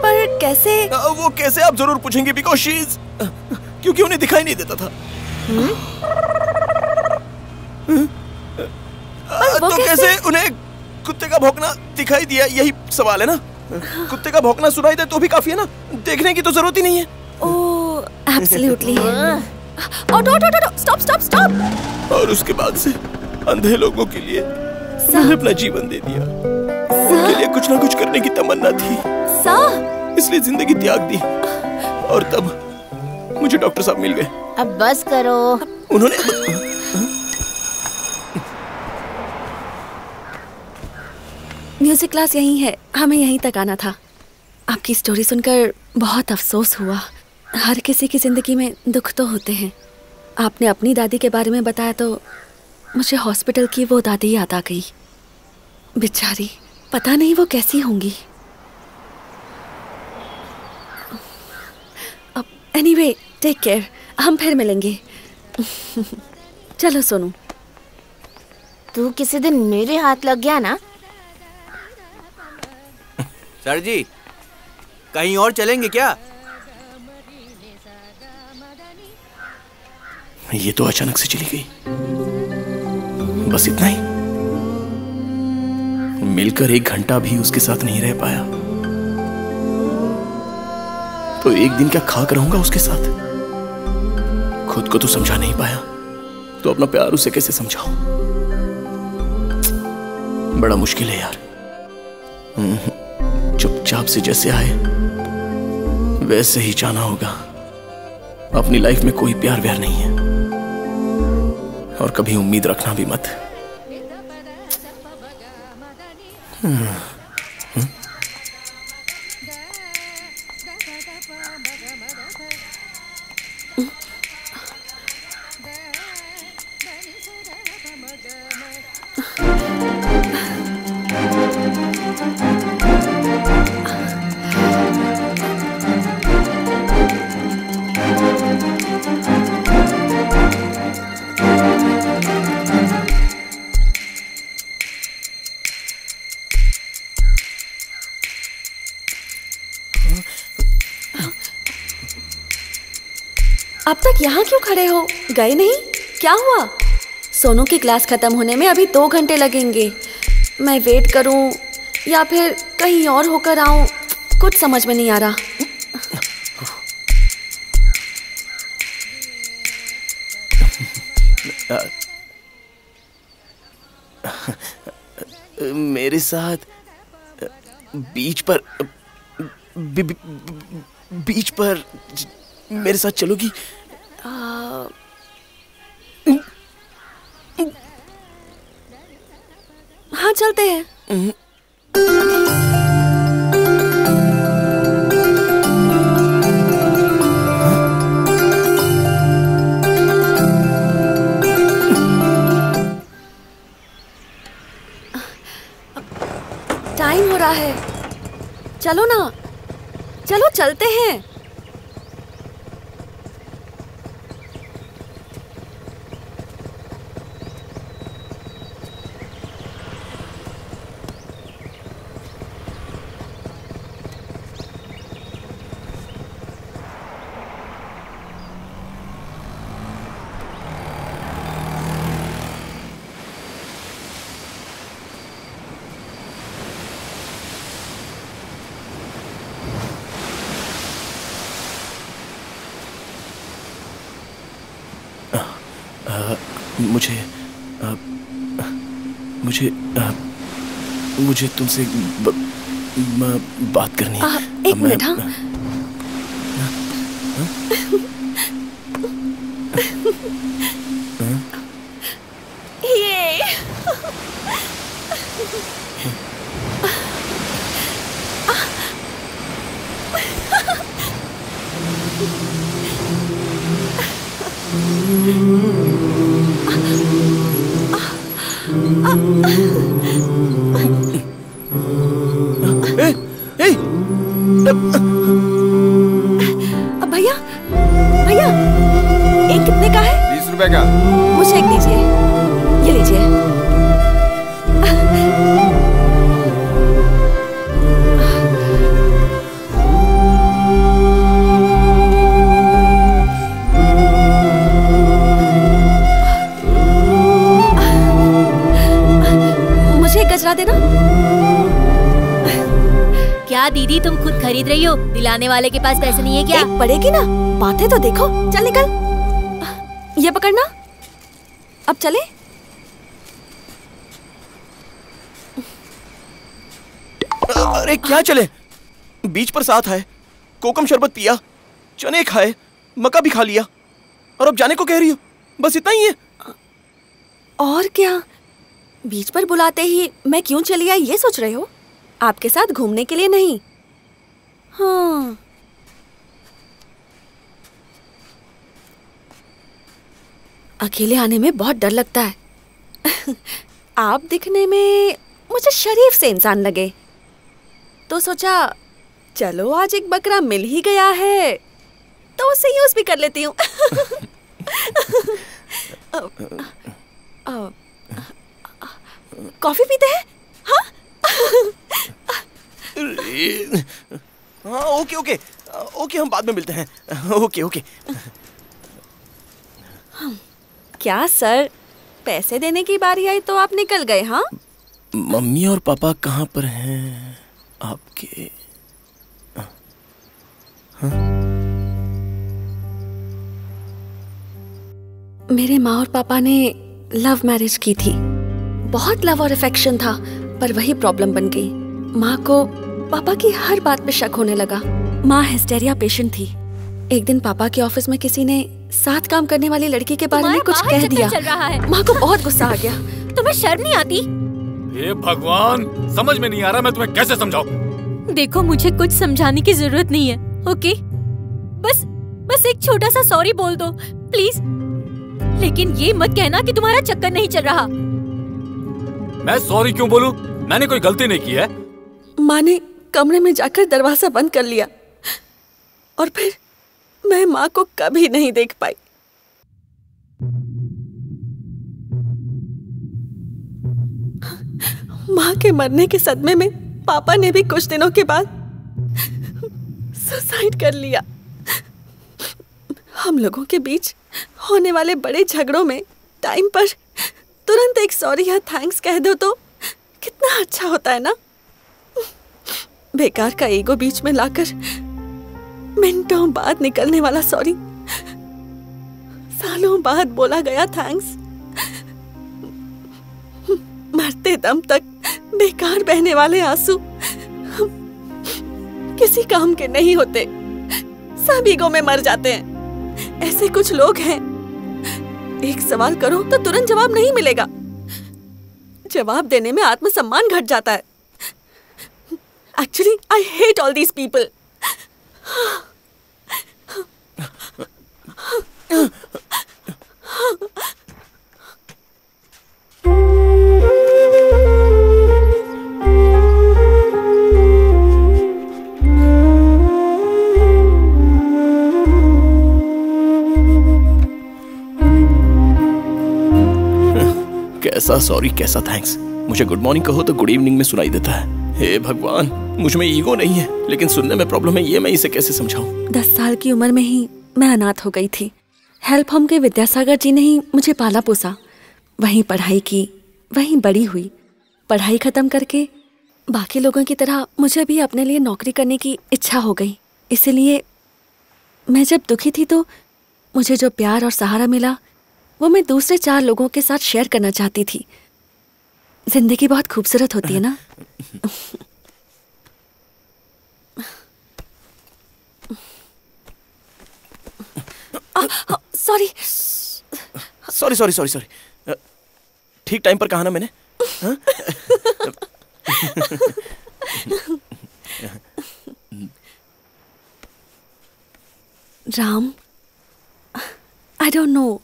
पर कैसे? वो कैसे आप जरूर पूछेंगे, बिकॉज़ शी इज, क्योंकि उन्हें दिखाई नहीं देता था। तो कैसे उन्हें कुत्ते का भौंकना दिखाई दिया, यही सवाल है ना? कुत्ते का भौंकना सुनाई दे तो भी काफी है ना, देखने की तो जरूरत ही नहीं है। ओह, एब्सोल्युटली। स्टॉप। और उसके बाद से अंधे लोगों के लिए मैंने अपना जीवन दे दिया। उनके लिए कुछ ना कुछ करने की तमन्ना थी, इसलिए जिंदगी त्याग दी। और तब मुझे डॉक्टर साहब मिल गए। अब बस करो। उन्होंने म्यूजिक क्लास यहीं है, हमें यहीं तक आना था। आपकी स्टोरी सुनकर बहुत अफसोस हुआ। हर किसी की जिंदगी में दुख तो होते हैं। आपने अपनी दादी के बारे में बताया तो मुझे हॉस्पिटल की वो दादी याद आ गई। बेचारी, पता नहीं वो कैसी होंगी। अब एनीवे, टेक केयर, हम फिर मिलेंगे। चलो सोनू। तू किसी दिन मेरे हाथ लग गया ना। सर जी, कहीं और चलेंगे क्या? ये तो अचानक से चली गई, बस इतना ही। मिलकर 1 घंटा भी उसके साथ नहीं रह पाया, तो एक दिन क्या खाक रहूंगा उसके साथ? खुद को तो समझा नहीं पाया, तो अपना प्यार उसे कैसे समझाऊं? बड़ा मुश्किल है यार। चुपचाप से जैसे आए वैसे ही जाना होगा। अपनी लाइफ में कोई प्यार व्यार नहीं है और कभी उम्मीद रखना भी मत। अब तक यहाँ क्यों खड़े हो? गए नहीं? क्या हुआ? सोनू की क्लास खत्म होने में अभी 2 घंटे लगेंगे। मैं वेट करूं या फिर कहीं और होकर आऊं, कुछ समझ में नहीं आ रहा। मेरे साथ बीच पर बीच पर मेरे साथ चलोगी? हाँ चलते हैं। टाइम हो रहा है, चलो ना, चलो चलते हैं। मुझे तुमसे बात करनी है। एक मिनट। हाँ ये भैया भैया, एक कितने का है? 20 रुपए का। मुझे एक दीजिए, ये लीजिए। मुझे एक गजरा देना। क्या दीदी तुम खुद खरीद रही हो? दिलाने वाले के पास पैसे नहीं है क्या? एक पड़ेगी ना, बातें तो देखो। चल निकल, ये पकड़ना। अब चले। अरे क्या चले? बीच पर साथ आए, कोकम शरबत पिया, चने खाए, मक्का भी खा लिया और अब जाने को कह रही हो? बस इतना ही है? और क्या? बीच पर बुलाते ही मैं क्यों चली आई ये सोच रहे हो? आपके साथ घूमने के लिए नहीं। हाँ, अकेले आने में बहुत डर लगता है। आप दिखने में मुझे शरीफ से इंसान लगे, तो सोचा चलो आज एक बकरा मिल ही गया है तो उसे यूज भी कर लेती हूँ। कॉफी पीते हैं? हाँ? हाँ ओके ओके ओके, हम बाद में मिलते हैं। Okay okay. क्या सर, पैसे देने की बारी आई तो आप निकल गए? हाँ, मम्मी और पापा कहाँ पर हैं आपके? हाँ? मेरे माँ और पापा ने लव मैरिज की थी। बहुत लव और अफेक्शन था, पर वही प्रॉब्लम बन गई। माँ को पापा की हर बात पे शक होने लगा। माँ हिस्टेरिया पेशेंट थी। एक दिन पापा के ऑफिस में किसी ने साथ काम करने वाली लड़की के बारे में कुछ कह दिया। माँ को बहुत गुस्सा आ गया। तुम्हें शर्म नहीं आती? हे भगवान, समझ में नहीं आ रहा मैं तुम्हें कैसे समझाऊं। देखो, मुझे कुछ समझाने की जरूरत नहीं है, ओके? बस एक छोटा सा सॉरी बोल दो प्लीज। लेकिन ये मत कहना कि तुम्हारा चक्कर नहीं चल रहा। मैं सॉरी क्यों बोलूं? मैंने कोई गलती नहीं की है। माँ ने कमरे में जाकर दरवाजा बंद कर लिया और फिर मैं माँ को कभी नहीं देख पाई। माँ के मरने के सदमे में पापा ने भी कुछ दिनों के बाद सुसाइड कर लिया। हम लोगों के बीच होने वाले बड़े झगड़ों में टाइम पर तुरंत एक सॉरी या थैंक्स कह दो तो कितना अच्छा होता है ना। बेकार का ईगो बीच में लाकर मिनटों बाद निकलने वाला सॉरी, सालों बाद बोला गया थैंक्स, मरते दम तक बेकार बहने वाले आंसू किसी काम के नहीं होते, सब ईगो में मर जाते हैं। ऐसे कुछ लोग हैं, एक सवाल करो तो तुरंत जवाब नहीं मिलेगा। जवाब देने में आत्मसम्मान घट जाता है। Actually, I hate all these people. कैसा सॉरी, कैसा थैंक्स। मुझे गुड मॉर्निंग कहो तो गुड इवनिंग में सुनाई देता है। हे भगवान, मुझ में ईगो नहीं है लेकिन सुनने में प्रॉब्लम है। ये मैं इसे कैसे समझाऊं? 10 साल की उम्र में ही मैं अनाथ हो गई थी। हेल्प होम के विद्यासागर जी ने ही मुझे पाला पोसा। वहीं पढ़ाई की, वहीं बड़ी हुई। पढ़ाई खत्म करके बाकी लोगों की तरह मुझे भी अपने लिए नौकरी करने की इच्छा हो गई। इसीलिए मैं जब दुखी थी तो मुझे जो प्यार और सहारा मिला वो मैं दूसरे 4 लोगों के साथ शेयर करना चाहती थी। जिंदगी बहुत खूबसूरत होती है ना। Sorry sorry sorry sorry sorry. ठीक टाइम पर कहा ना मैंने। Ram, I don't know.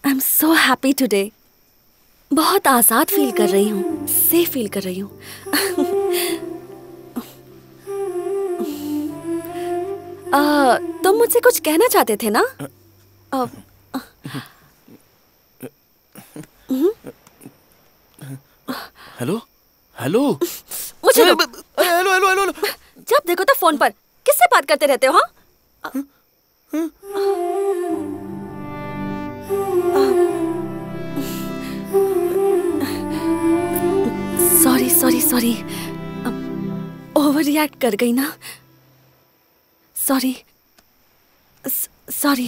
I'm so happy today. बहुत आजाद फील कर रही हूँ, सेफ फील कर रही हूँ। तुम मुझसे कुछ कहना चाहते थे ना? हेलो हेलो, मुझे हेलो हेलो हेलो। जब देखो तो फोन पर किससे बात करते रहते हो? हाँ, sorry sorry sorry, over react कर गई ना। Sorry sorry.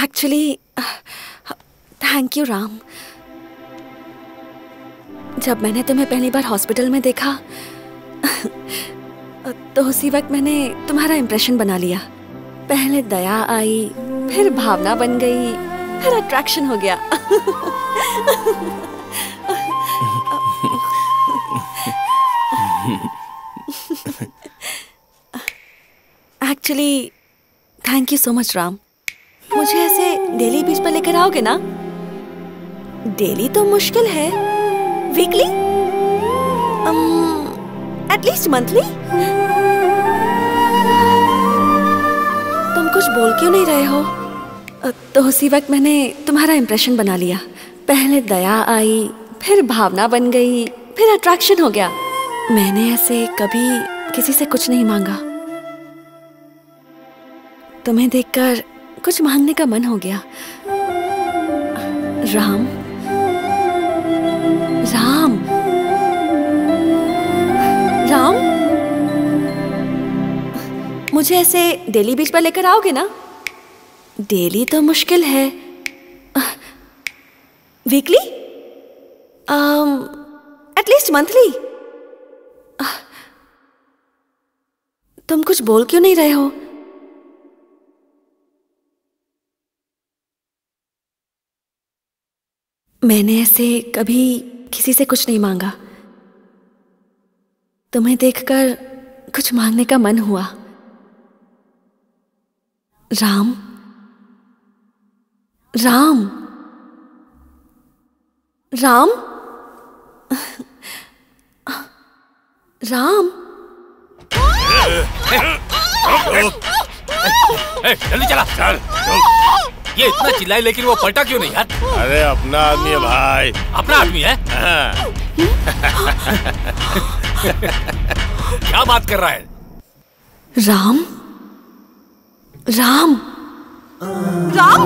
Actually thank you Ram. जब मैंने तुम्हें पहली बार हॉस्पिटल में देखा तो उसी वक्त मैंने तुम्हारा इम्प्रेशन बना लिया। पहले दया आई, फिर भावना बन गई, फिर अट्रैक्शन हो गया। Actually thank you so much Ram. मुझे ऐसे डेली बीच पर लेकर आओगे ना? डेली तो मुश्किल है, वीकली, एटलीस्ट मंथली। तुम कुछ बोल क्यों नहीं रहे हो? तो उसी वक्त मैंने तुम्हारा इम्प्रेशन बना लिया। पहले दया आई, फिर भावना बन गई, फिर अट्रैक्शन हो गया। मैंने ऐसे कभी किसी से कुछ नहीं मांगा। तुम्हें देखकर कुछ मांगने का मन हो गया। राम राम राम, मुझे ऐसे डेली बीच पर लेकर आओगे ना? डेली तो मुश्किल है, वीकली? At least monthly. तुम कुछ बोल क्यों नहीं रहे हो? मैंने ऐसे कभी किसी से कुछ नहीं मांगा। तुम्हें देखकर कुछ मांगने का मन हुआ। राम, राम, राम, राम। जल्दी चला। चल। ये इतना चिल्लाए लेकिन वो पलटा क्यों नहीं यार? अरे अपना आदमी है भाई। अपना आदमी है? क्या बात कर रहा है? राम, राम, राम।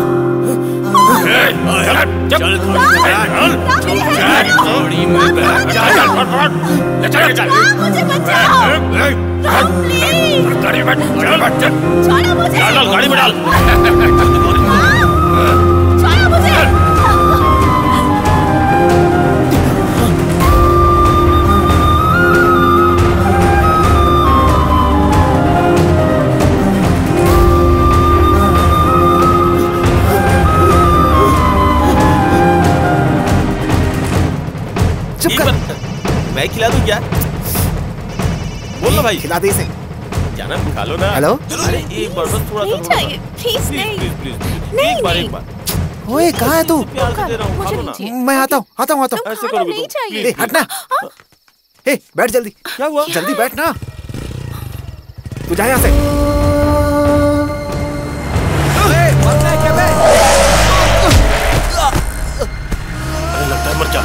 गाड़ी में डाल। मैं खिला दूं क्या? बोल ना भाई। खिला दे इसे। जाना खा लो ना। हेलो। अरे एक बार बस थोड़ा सा। चाहिए प्लीज नहीं। प्लीज एक बार एक बार। ओए कहाँ है तू? प्यार से दे रहा हूँ, खा लो ना। मैं आता हूँ। ऐसे करोगे नहीं तुम? चाहिए। हटना। ए बैठ जल्दी। क्या हुआ? जल्दी बैठ ना। तू जा यहाँ से। अरे लगता है मर जा।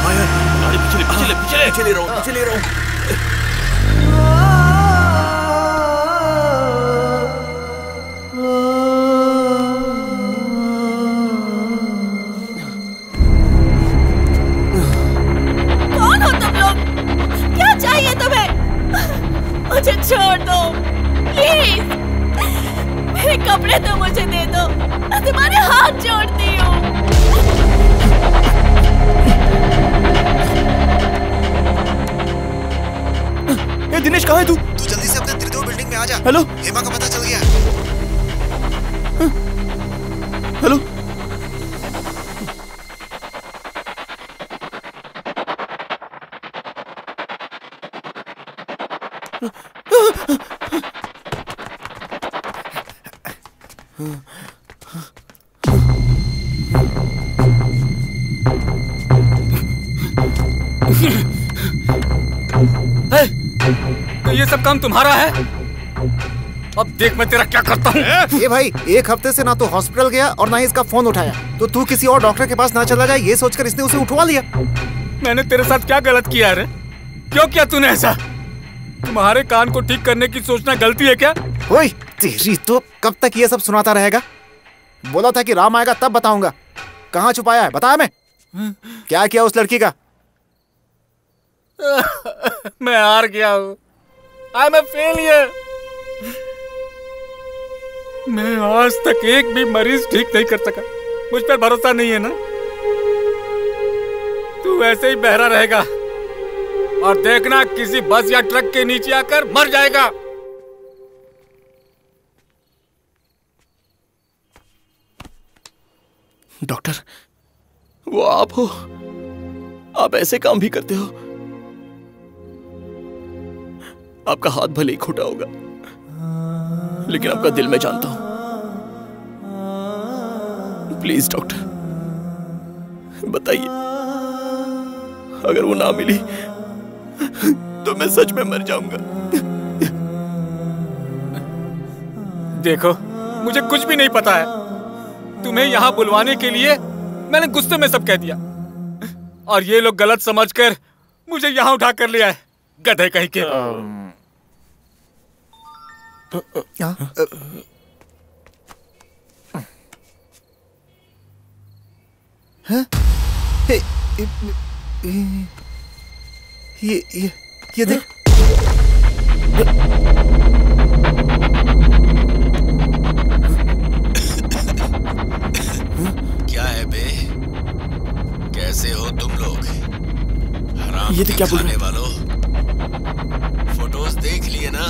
गाड़ी पीछे ले रहा हूँ। कौन हो तुम लोग? क्या चाहिए तुम्हें? मुझे छोड़ दो प्लीज। मेरे कपड़े तो मुझे दे दो। मैं तुम्हारे हाथ जोड़ती हूँ। दिनेश कहाँ है तू? तू जल्दी से अपने त्रिदेव बिल्डिंग में आ जा। हेलो। हेमा का पता चल गया। हेलो। तो ये सब काम तुम्हारा है? अब देख मैं तेरा क्या करता हूँ। ये भाई एक हफ्ते से ना तो हॉस्पिटल गया और ना ही इसका फोन उठाया। तो तू किसी और डॉक्टर के पास ना चला जाए ये सोचकर इसने उसे उठवा लिया। मैंने तेरे साथ क्या गलत किया रे? क्यों किया तूने ऐसा? तुम्हारे कान को ठीक करने की सोचना गलती है क्या? ओए तेरी तो कब तक ये सब सुनाता रहेगा? बोला था कि राम आएगा तब बताऊंगा। कहाँ छुपाया है बताया मैं? क्या किया उस लड़की का? मैं हार गया हूँ। I am a failure. मैं आज तक एक भी मरीज ठीक नहीं कर सका। मुझ पर भरोसा नहीं है ना? तू ऐसे ही बहरा रहेगा और देखना किसी बस या ट्रक के नीचे आकर मर जाएगा। डॉक्टर, वो आप हो? आप ऐसे काम भी करते हो? आपका हाथ भले ही खोटा होगा लेकिन आपका दिल मैं जानता हूं। प्लीज डॉक्टर बताइए, अगर वो ना मिली तो मैं सच में मर जाऊंगा। देखो मुझे कुछ भी नहीं पता है। तुम्हें यहाँ बुलवाने के लिए मैंने गुस्से में सब कह दिया और ये लोग गलत समझकर मुझे यहाँ उठा कर लिया है। गधे कहीं के। ये देख। क्या है बे? कैसे हो? ये तो क्या बोल रहे वालों, फोटोज देख लिए ना?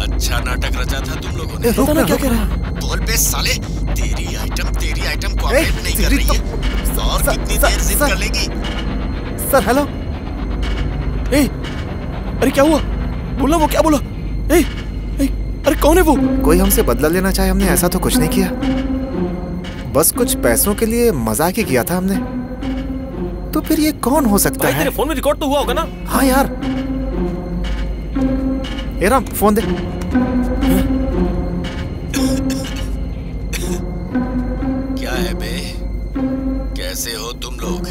अच्छा नाटक रचा था तुम लोगों ने। रुक ना, क्या कह रहा है? बोल पे साले, तेरी आइटम कोऑपरेट नहीं कर रही है। और कितनी देर जिद कर लेगी? Sir hello. अरे क्या हुआ? बोला, वो क्या बोला? अरे कौन है वो? कोई हमसे बदला लेना चाहे, हमने ऐसा तो कुछ नहीं किया। बस कुछ पैसों के लिए मजाक ही किया था हमने। तो फिर ये कौन हो सकता है? तेरे फोन में रिकॉर्ड तो हुआ होगा ना? हाँ यार। ए राम, फोन दे। क्या है बे? कैसे हो तुम लोग?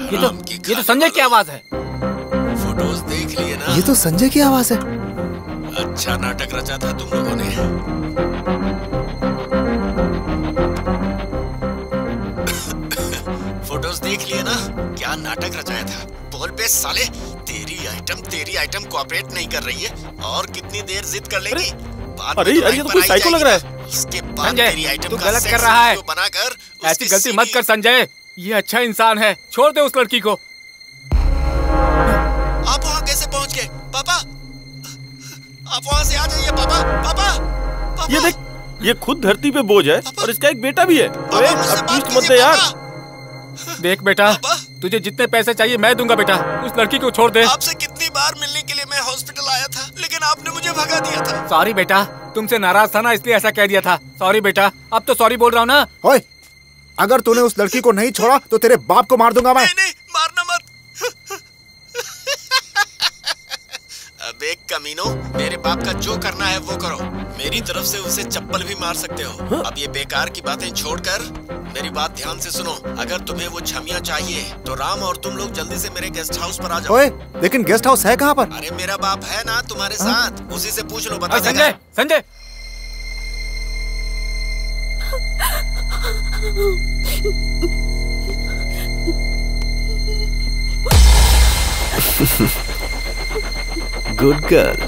ये तो संजय की आवाज है। फोटोज देख लिए ना? ये तो संजय की आवाज है। अच्छा नाटक रचा था तुम लोगों ने। फोटोज देख लिए ना? क्या नाटक रचाया था? बोल पे साले, तेरी आइटम कोऑपरेट नहीं कर रही है। और कितनी देर जिद कर लेगी? अरे ये तो कोई साइको लग रहा है। इसके बाद तेरी आइटम तू का गलत कर रहा है। बनाकर ऐसी गलती मत कर संजय। ये अच्छा इंसान है, छोड़ दे उस लड़की को। आप वहाँ कैसे पहुँच गए? पापा, आप वहाँ से आ जाइए। पापा। ये देख, ये खुद धरती पे बोझ है और इसका एक बेटा भी है। अरे अब ट्विस्ट मत दे यार। देख बेटा, तुझे जितने पैसे चाहिए मैं दूंगा बेटा। उस लड़की को छोड़ दे। आपसे कितनी बार मिलने के लिए मैं हॉस्पिटल आया था, लेकिन आपने मुझे भगा दिया था। सॉरी बेटा, तुमसे नाराज था ना, इसलिए ऐसा कह दिया था। सॉरी बेटा, अब तो सॉरी बोल रहा हूँ ना। ओए, अगर तूने उस लड़की को नहीं छोड़ा तो तेरे बाप को मार दूंगा मैं। नहीं, मारना मत। अबे कमीनो, मेरे बाप का जो करना है वो करो। मेरी तरफ से उसे चप्पल भी मार सकते हो। अब ये बेकार की बातें छोड़कर मेरी बात ध्यान से सुनो। अगर तुम्हें वो छमिया चाहिए तो राम और तुम लोग जल्दी से मेरे गेस्ट हाउस पर आ जाओ। ओए, लेकिन गेस्ट हाउस है कहाँ पर? अरे मेरा बाप है ना तुम्हारे साथ, उसी से पूछ लो, बता देगा। Sanjay good girl.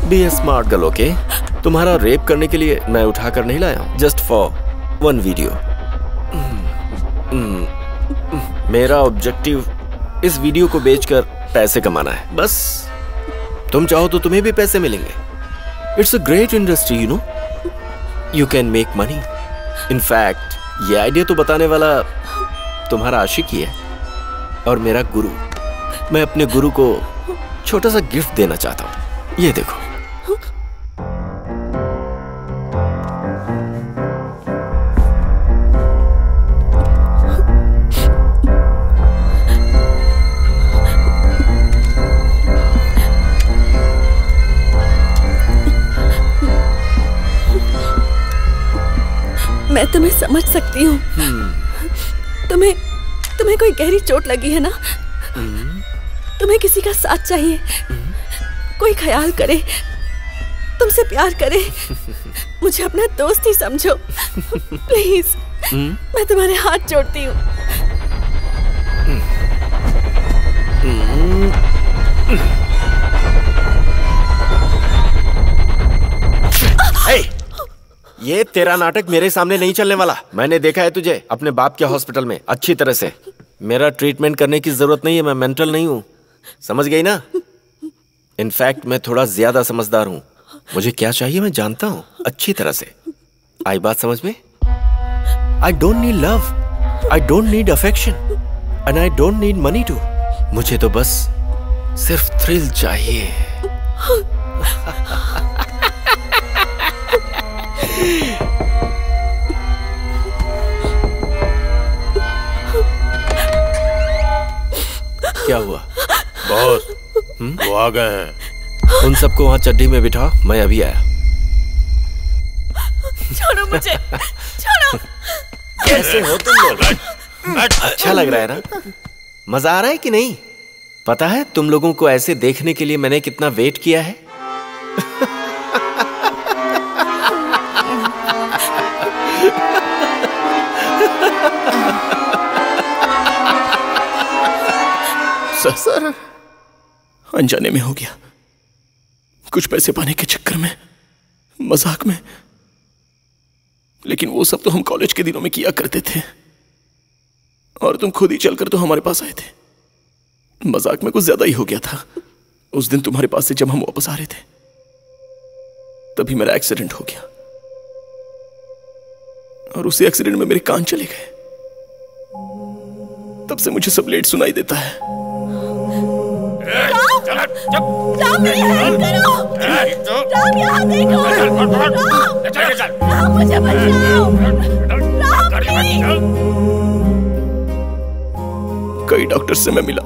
बी ए स्मार्ट गर्ल, ओके? तुम्हारा रेप करने के लिए मैं उठा कर नहीं लाया हूँ, जस्ट फॉर वन वीडियो। मेरा ऑब्जेक्टिव इस वीडियो को बेचकर पैसे कमाना है, बस। तुम चाहो तो तुम्हें भी पैसे मिलेंगे। It's a great industry, you know. You can make money. In fact ये आइडिया तो बताने वाला तुम्हारा आशिक ही है और मेरा गुरु। मैं अपने गुरु को छोटा सा गिफ्ट देना चाहता हूँ। ये देखो। मैं तुम्हें समझ सकती हूँ। तुम्हें कोई गहरी चोट लगी है ना? तुम्हें किसी का साथ चाहिए, कोई ख्याल करे, तुमसे प्यार करे। मुझे अपना दोस्त ही समझो प्लीज। मैं तुम्हारे हाथ जोड़ती हूँ। ये तेरा नाटक मेरे सामने नहीं चलने वाला। मैंने देखा है तुझे अपने बाप के हॉस्पिटल में अच्छी तरह से। मेरा ट्रीटमेंट करने की जरूरत नहीं है, मैं मेंटल नहीं हूँ, समझ गई ना? इनफैक्ट मैं थोड़ा ज्यादा समझदार हूँ। मुझे क्या चाहिए मैं जानता हूँ अच्छी तरह से। आई बात समझ में? I don't need love, I don't need affection and I don't need money too. मुझे तो बस सिर्फ थ्रिल चाहिए। क्या हुआ? बॉस, वो आ गए हैं। उन सबको वहाँ चड्डी में बिठाओ, मैं अभी आया। छोड़ो मुझे, छोड़ो। कैसे हो तुम लोग? अच्छा लग रहा है ना? मजा आ रहा है कि नहीं? पता है तुम लोगों को ऐसे देखने के लिए मैंने कितना वेट किया है? सर, अनजाने में हो गया। कुछ पैसे पाने के चक्कर में, मजाक में लेकिन वो सब तो हम कॉलेज के दिनों में किया करते थे, और तुम खुद ही चलकर तो हमारे पास आए थे। मजाक में कुछ ज्यादा ही हो गया था। उस दिन तुम्हारे पास से जब हम वापस आ रहे थे, तभी मेरा एक्सीडेंट हो गया, और उसी एक्सीडेंट में मेरे कान चले गए। तब से मुझे सब लेट सुनाई देता है। राम, मेरी हेल्प करो। राम, यहाँ देखो। राम, मुझे बचाओ। राम, प्लीज। कई डॉक्टर से मैं मिला,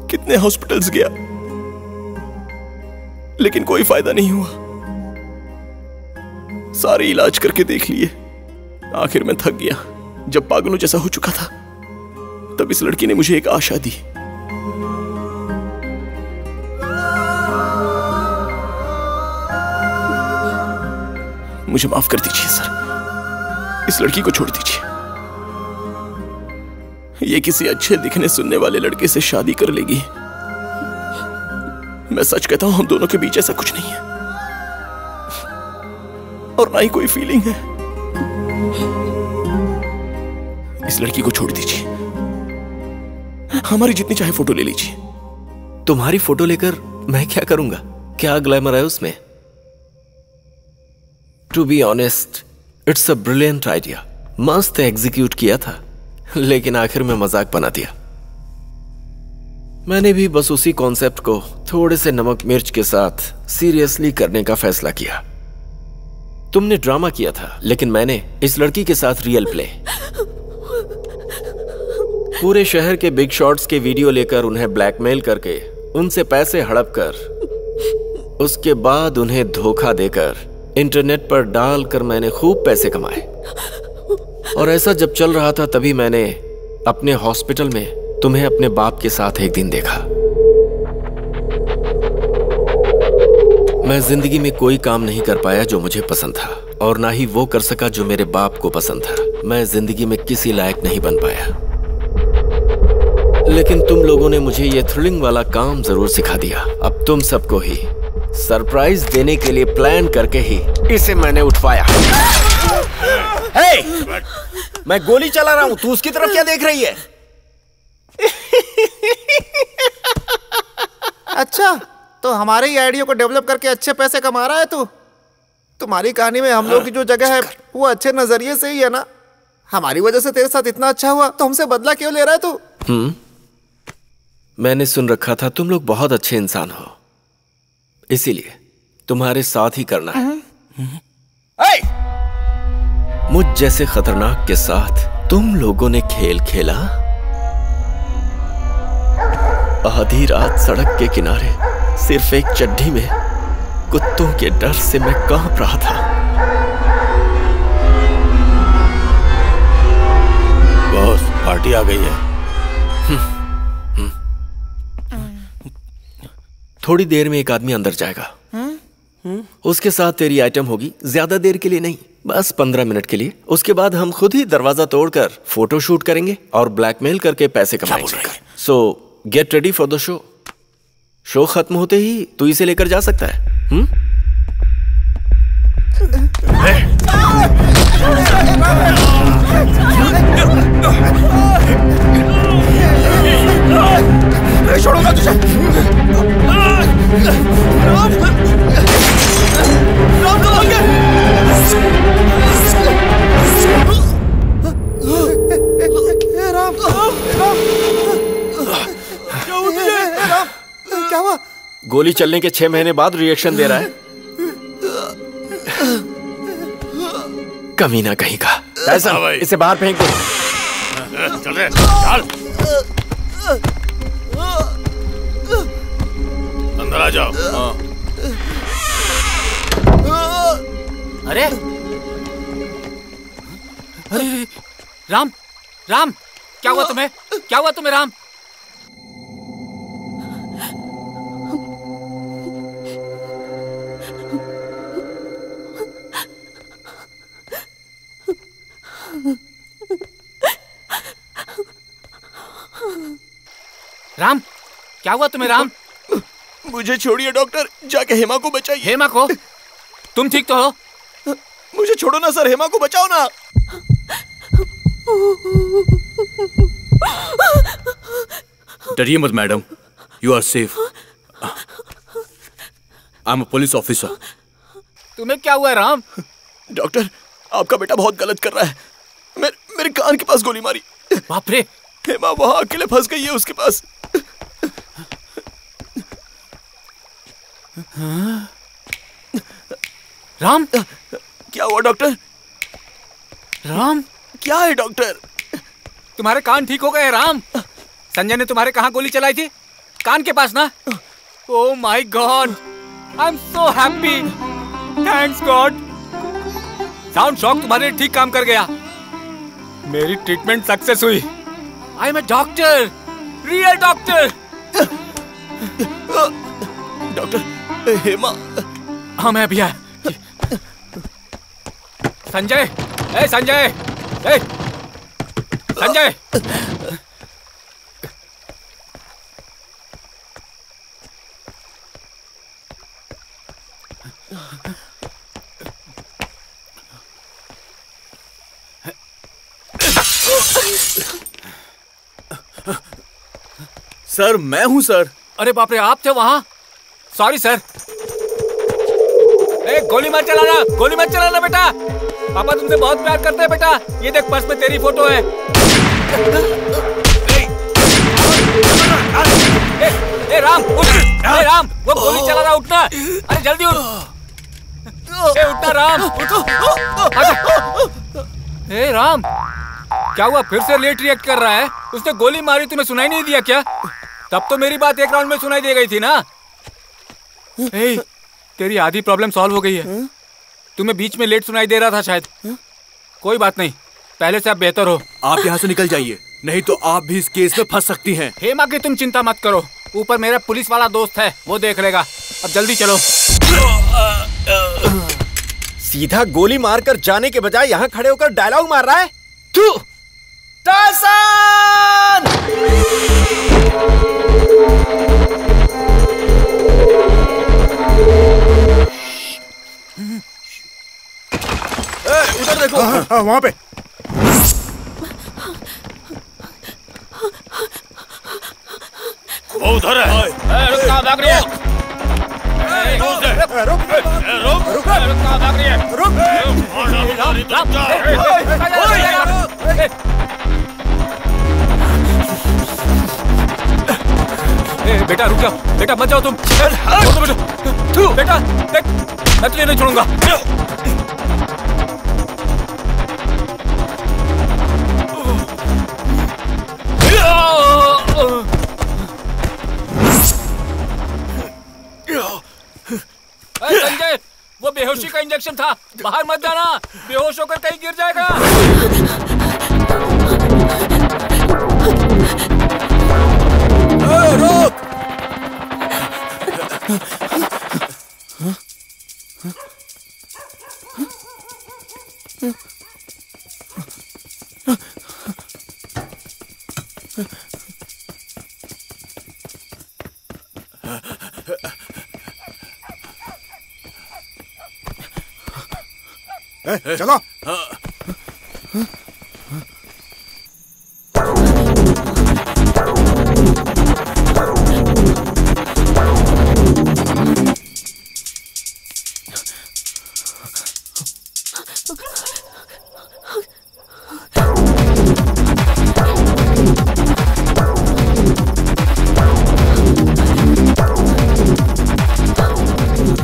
कितने हॉस्पिटल्स गया, लेकिन कोई फायदा नहीं हुआ। सारे इलाज करके देख लिए, आखिर में थक गया। जब पागलों जैसा हो चुका था, तब इस लड़की ने मुझे एक आशा दी। मुझे माफ कर दीजिए सर, इस लड़की को छोड़ दीजिए। ये किसी अच्छे दिखने सुनने वाले लड़के से शादी कर लेगी। मैं सच कहता हूं, हम दोनों के बीच ऐसा कुछ नहीं है, और ना ही कोई फीलिंग है। इस लड़की को छोड़ दीजिए, हमारी जितनी चाहे फोटो ले लीजिए। तुम्हारी फोटो लेकर मैं क्या करूंगा? क्या ग्लैमर है उसमें? To be honest, it's a brilliant idea. मस्त एग्जीक्यूट किया था, लेकिन आखिर में मजाक बना दिया। मैंने भी बस उसी कॉन्सेप्ट को थोड़े से नमक मिर्च के साथ सीरियसली करने का फैसला किया। तुमने ड्रामा किया था, लेकिन मैंने इस लड़की के साथ रियल प्ले। पूरे शहर के बिग शॉट्स के वीडियो लेकर उन्हें ब्लैकमेल करके, उनसे पैसे हड़प कर, उसके बाद उन्हें धोखा देकर इंटरनेट पर डालकर मैंने खूब पैसे कमाए। और ऐसा जब चल रहा था, तभी मैंने अपने हॉस्पिटल में तुम्हें अपने बाप के साथ एक दिन देखा। मैं जिंदगी में कोई काम नहीं कर पाया जो मुझे पसंद था, और ना ही वो कर सका जो मेरे बाप को पसंद था। मैं जिंदगी में किसी लायक नहीं बन पाया, लेकिन तुम लोगों ने मुझे ये थ्रिलिंग वाला काम जरूर सिखा दिया। अब तुम सबको ही सरप्राइज देने के लिए प्लान करके ही इसे मैंने उठवाया। हे! मैं गोली चला रहा हूं, तू उसकी तरफ क्या देख रही है? अच्छा, तो हमारे ही आइडिया को डेवलप करके अच्छे पैसे कमा रहा है तू। तुम्हारी कहानी में हम लोग की जो जगह है वो अच्छे नजरिए से ही है ना। हमारी वजह से तेरे साथ इतना अच्छा हुआ, तो हमसे बदला क्यों ले रहा है तू? मैंने सुन रखा था तुम लोग बहुत अच्छे इंसान हो, इसीलिए तुम्हारे साथ ही करना है। मुझ जैसे खतरनाक के साथ तुम लोगों ने खेल खेला। आधी रात सड़क के किनारे सिर्फ एक चड्डी में कुत्तों के डर से मैं कांप रहा था। बॉस, पार्टी आ गई है। थोड़ी देर में एक आदमी अंदर जाएगा। उसके साथ तेरी आइटम होगी, ज्यादा देर के लिए नहीं, बस 15 मिनट के लिए। उसके बाद हम खुद ही दरवाजा तोड़कर फोटो शूट करेंगे और ब्लैकमेल करके पैसे कमाएंगे। सो get ready for the show. Show खत्म होते ही तू इसे लेकर जा सकता है। छोड़ूंगा तुझे। क्या हुआ? गोली चलने के 6 महीने बाद रिएक्शन दे रहा है। कमीना कहीं का। ऐसा इसे बाहर फेंक दो। चल रे, चल। अंदर आ जाओ। अरे अरे राम, राम, क्या हुआ तुम्हें? क्या हुआ तुम्हें राम? राम, क्या हुआ तुम्हें राम? मुझे छोड़िए डॉक्टर, जाके हेमा को बचाइए। हेमा को? तुम ठीक तो हो? मुझे छोड़ो ना सर, हेमा को बचाओ ना। डरिए मत madam, you are safe. I am a police officer. तुम्हें क्या हुआ राम? डॉक्टर, आपका बेटा बहुत गलत कर रहा है। मेरे कान के पास गोली मारी। बाप रे। हेमा वहां अकेले फंस गई है उसके पास। राम, क्या हुआ डॉक्टर? राम, क्या है डॉक्टर? तुम्हारे कान ठीक हो गए राम। संजय ने तुम्हारे कहाँ गोली चलाई थी? कान के पास ना? Oh my God, I am so happy, thanks God. Sound shock तुम्हारे लिए ठीक काम कर गया। मेरी ट्रीटमेंट सक्सेस हुई। आई am a doctor, real doctor. Doctor, Hema. हाँ मैं अभी आया। संजय, ए संजय, ए संजय। सर मैं हूं सर। अरे बाप रे, आप थे वहां? Sorry sir. ए गोली मत चलाना, गोली मत चलाना बेटा। पापा तुमसे बहुत प्यार करते हैं बेटा। ये देख पर्स में तेरी फोटो है। ए राम उठ। ए राम, वो गोली चला रहा, उठना। अरे जल्दी उठ। ए उठना राम, उठो। ए राम, क्या हुआ? फिर से लेट रिएक्ट कर रहा है? उसने गोली मारी, तुम्हें सुनाई नहीं दिया क्या? तब तो मेरी बात एक राउंड में सुनाई दे गई थी ना। ए, तेरी आधी प्रॉब्लम सॉल्व हो गई है। तुम्हें बीच में लेट सुनाई दे रहा था शायद। कोई बात नहीं, पहले से आप बेहतर हो। आप यहाँ से निकल जाइए, नहीं तो आप भी इस केस में फंस सकती हैं। हेमा की तुम चिंता मत करो, ऊपर मेरा पुलिस वाला दोस्त है, वो देख लेगा। अब जल्दी चलो। सीधा गोली मारकर जाने के बजाय यहाँ खड़े होकर डायलॉग मार रहा है। तू टासन! उधर देखो। वहां पे। वो उधर है। रुक, कहाँ भाग रही है? रुक, कहाँ भाग रही है? बेटा रुक जाओ, बेटा मत जाओ तुम। बेटा देख, मैं तुझे नहीं छोड़ूंगा। संजय, वो बेहोशी का इंजेक्शन था, बाहर मत जाना, बेहोश होकर कहीं गिर जाएगा। रोक! चलो।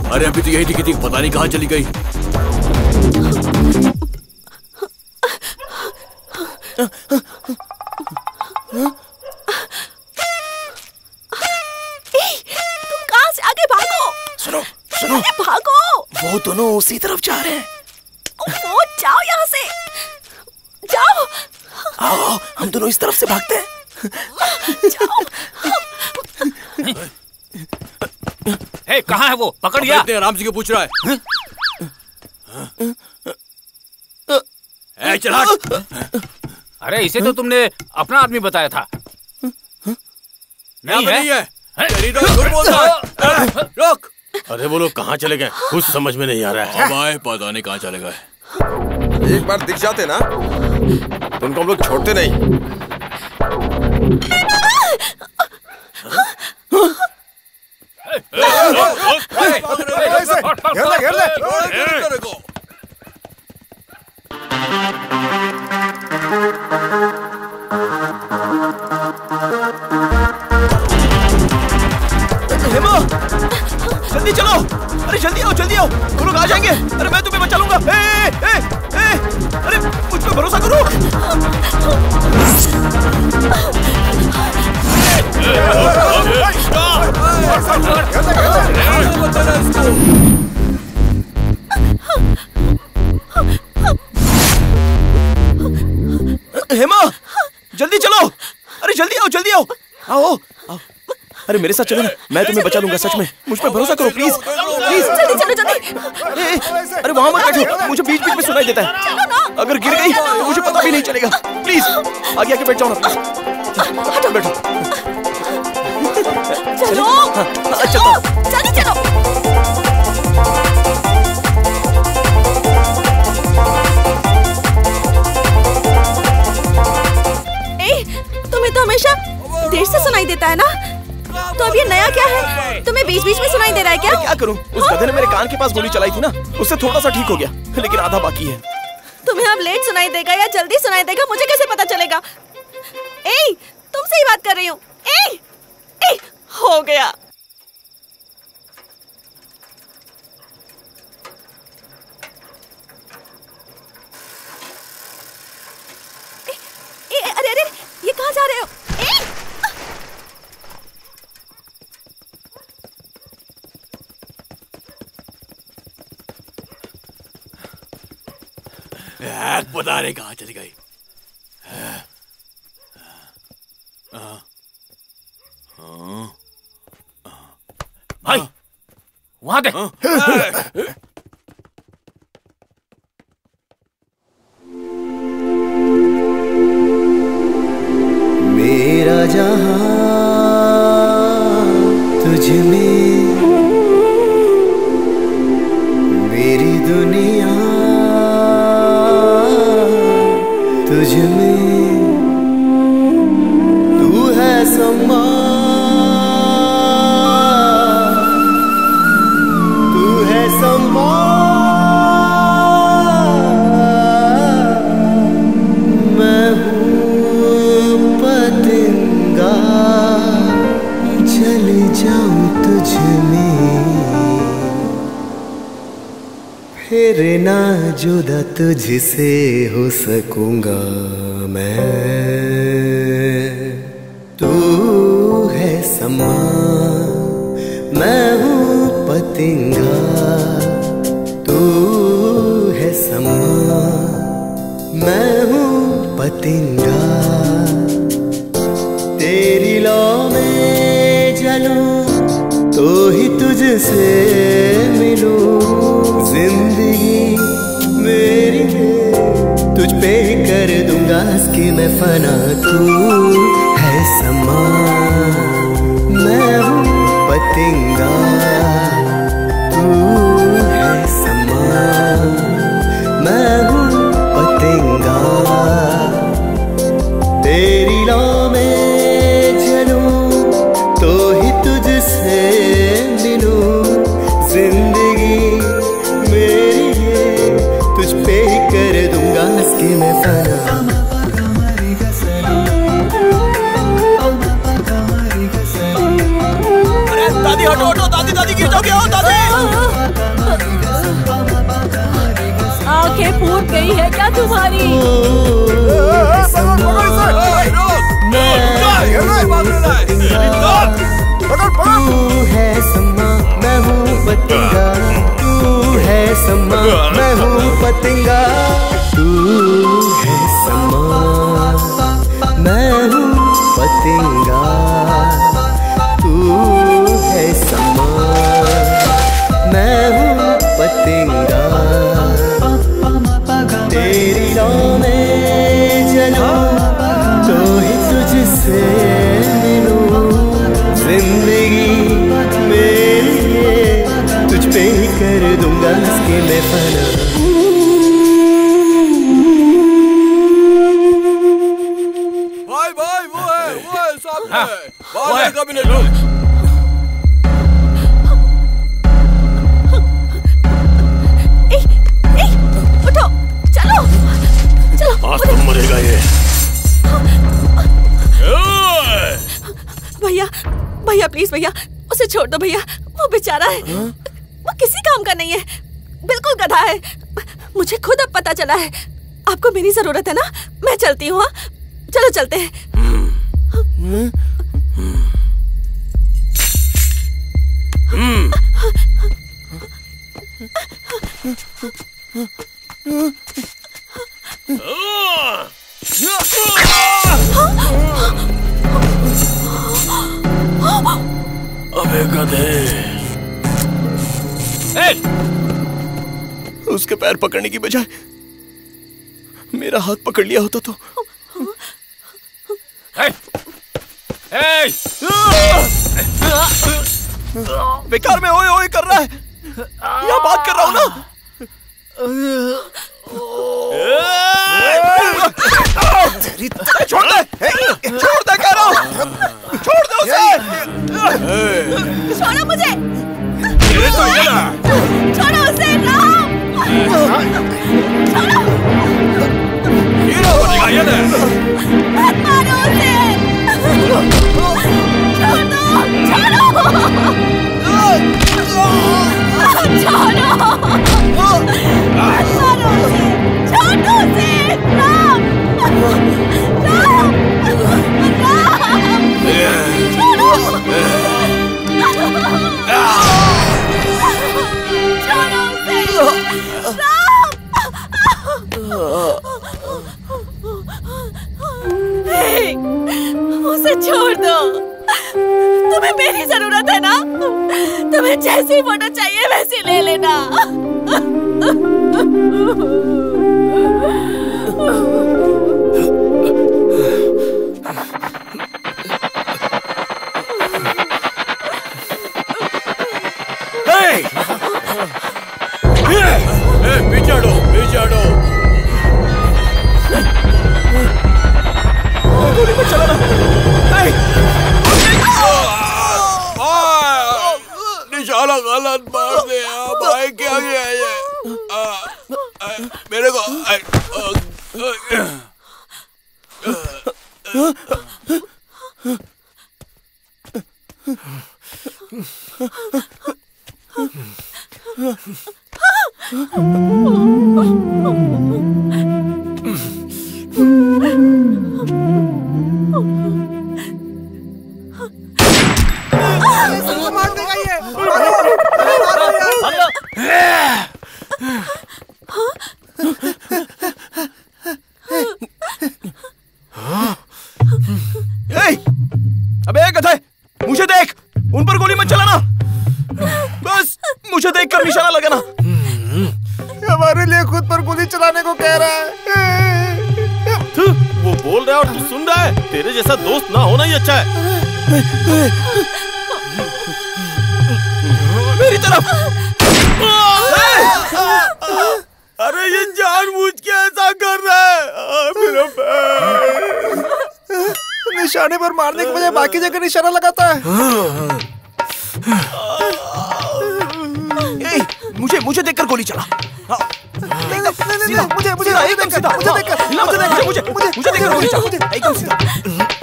अरे अभी तो यही दिखी थी, पता नहीं कहाँ चली गई। तुम कहाँ से आगे भागो? सुनो सुनो, भागो। वो दोनों उसी तरफ जा रहे हैं। वो जाओ यहाँ से, जाओ। आओ, हम दोनों इस तरफ से भागते हैं। जाओ। हे, कहाँ है वो? पकड़ गया। राम जी को पूछ रहा है। चला। अरे इसे तो तुमने अपना आदमी बताया था। नहीं है। रोक। अरे वो लोग कहाँ चले गए? कुछ समझ में नहीं आ रहा है। अब आए, पता नहीं कहाँ चले गए। एक बार दिख जाते ना तो उनको हम लोग छोड़ते नहीं। घेर ले। हेमा, जल्दी चलो। अरे जल्दी आओ, जल्दी आओ, वो लोग आ जाएंगे। अरे मैं तुम्हें बचा लूंगा। अरे मुझ पे भरोसा करो। हेमा, जल्दी चलो। अरे जल्दी आओ, जल्दी आओ, आओ। अरे मेरे साथ चलो ना, मैं तुम्हें बचा लूंगा। सच में मुझ पे भरोसा करो, प्लीज प्लीज। जल्दी चलो, जल्दी। अरे वहां मत बैठो, मुझे बीच बीच में सुनाई देता है। अगर गिर गई तो मुझे पता भी नहीं चलेगा। प्लीज आगे आके बैठ जाओ ना। चलो बैठो। चलो चलो, जल्दी चलो। तुम्हें तो हमेशा देर से सुनाई देता है ना, तो अब ये नया क्या है? तुम्हें बीच बीच में सुनाई दे रहा है क्या? क्या करूं? उस गधे ने मेरे कान के पास गोली चलाई थी ना, उससे थोड़ा सा ठीक हो गया, लेकिन आधा बाकी है। तुम्हें अब लेट सुनाई देगा या जल्दी सुनाई देगा, मुझे कैसे पता चलेगा? तुमसे ही बात कर रही हूँ। हो गया। अरे अरे, ये कहाँ जा रहे हो? पता नहीं कहाँ चली गई। भाई वहां देख। मेरा जहां तुझ में, मेरी दुनिया तुझ में, तू है समा, तू है समा, मैं हूँ पतंगा, चले जाऊं तुझ में, फिर ना जुदा तुझसे हो सकूंगा मैं। तू है समा, मैं हूँ पतंगा, तू है समा, मैं हूँ पतंगा, तेरी लौ में जलूं तो ही तुझसे मिलूं, जिंदगी मेरी है तुझ पे ही कर दूंगा हंस के मैं फना। तू है समा, मैं हूँ पतंगा, तू है समा, मैं हूँ पतंगा, तेरी लौ में चलूं तो ही तुझसे मिलूं, जिंदगी मेरी है तुझ पे ही कर दूंगा हंस के मैं फना। अरे दादी हटो हटो, दादी दादी गिर जाओगे। आओ दादी। आंखें फूट गई है क्या तुम्हारी? तू है समा, मैं हूँ पतंगा, तू है समा, मैं हूँ पतंगा, तू है समा, मैं हूँ पतंगा, तू है समा, मैं हूँ पतंगा, तेरी लौ में जलूं तो ही तुझसे मिलूं, जिंदगी मेरी है तुझ पे ही कर दूंगा हंस के मैं फना। बाहर कभी नहीं। उठो, चलो चलो। आज तुम मरेगा ये। भैया भैया प्लीज भैया, उसे छोड़ दो भैया, वो बेचारा है, वो किसी काम का नहीं है, बिल्कुल गधा है। मुझे खुद अब पता चला है। आपको मेरी जरूरत है ना, मैं चलती हूँ। चलो चलते हैं। अबे गधे। उसके पैर पकड़ने की बजाय मेरा हाथ पकड़ लिया होता तो। बेकार में ओए ओए कर रहा है, यहाँ बात कर रहा हूँ ना। छोड़ दे कह रहा हूँ, छोड़ दे उसे। छोड़ो मुझे, छोड़ो उसे, राम। छोड़ो, मत मारो उसे, छोड़ दो, छोड़ो, छोड़ो, मत मारो उसे, छोड़ दो उसे, राम, राम, उसे छोड़ दो। तुम्हें मेरी जरूरत है ना, तुम्हें जैसी फोटो चाहिए वैसी ले लेना। पीछे हटो, पीछे हटो। गोली मत चलाना। निशाना गलत मार दे भाई, क्या गया ये? मेरे को मार देगा ये। अबे गधे, मुझे देख, उन पर गोली मत चलाना, बस मुझे देखकर निशाना लगाना। हमारे लिए खुद पर गोली चलाने को कह रहा है। वो बोल रहा है और तू सुन रहा है। तेरे जैसा दोस्त ना होना ही अच्छा है। मेरी तरफ। अरे ये जानबूझ के ऐसा कर रहा है। मेरा पैर। निशाने पर मारने के बजाय बाकी जगह निशाना लगाता है। मुझे देखकर गोली चला। मुझे एकदम सीधा, मुझे देखकर गोली चला। एकदम सीधा।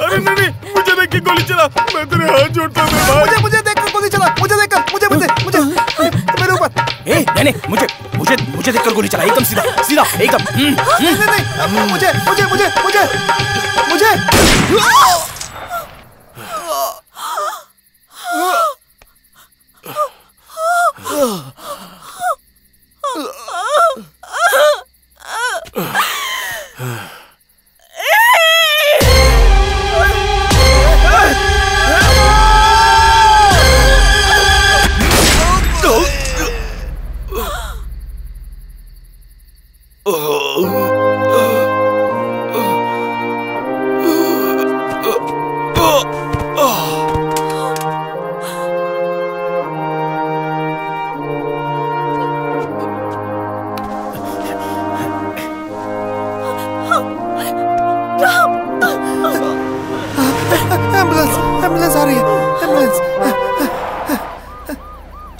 अरे नहीं, मुझे देख के गोली चला। मैं तेरे हाथ जोड़ता हूँ भाई। मुझे देखकर गोली चला। मुझे मेरे ऊपर। नहीं, मुझे देखकर गोली चला। एकदम सीधा, एकदम। नहीं, मुझे एम्बुलेंस एम्बुलेंस आ रही है, एम्बुलेंस।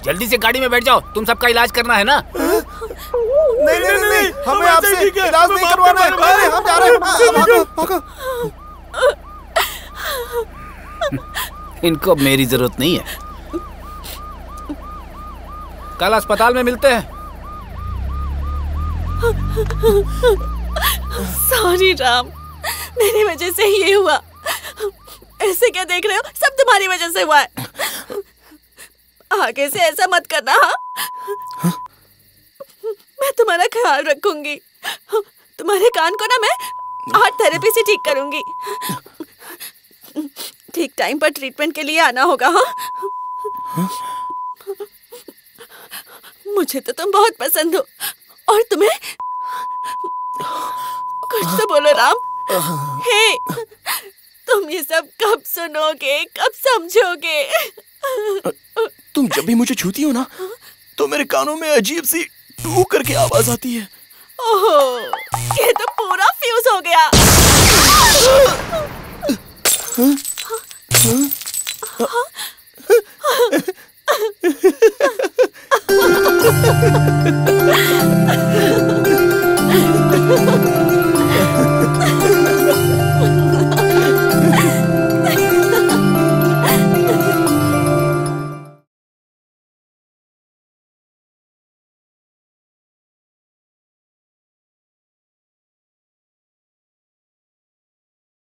जल्दी से गाड़ी में बैठ जाओ, तुम सबका इलाज करना है ना? नहीं नहीं नहीं, हमें आपसे इलाज नहीं करवाना है, हम जा रहे हैं। भागो भागो। इनको अब मेरी जरूरत नहीं है। कल अस्पताल में मिलते हैं। सॉरी राम, मेरी वजह से ये हुआ। ऐसे क्या देख रहे हो? सब तुम्हारी वजह से हुआ है। आगे से ऐसा मत करना। हाँ, मैं तुम्हारा ख्याल रखूंगी। तुम्हारे कान को ना मैं आर्ट थेरेपी से ठीक करूंगी। ठीक टाइम पर ट्रीटमेंट के लिए आना होगा। हाँ, मुझे तो तुम बहुत पसंद हो। और तुम्हें कुछ तो बोलो राम। हे, तुम ये सब कब सुनोगे, कब समझोगे? तुम जब भी मुझे छूती हो ना, तो मेरे कानों में अजीब सी टू करके आवाज आती है। ओहो, ये तो पूरा फ्यूज हो गया।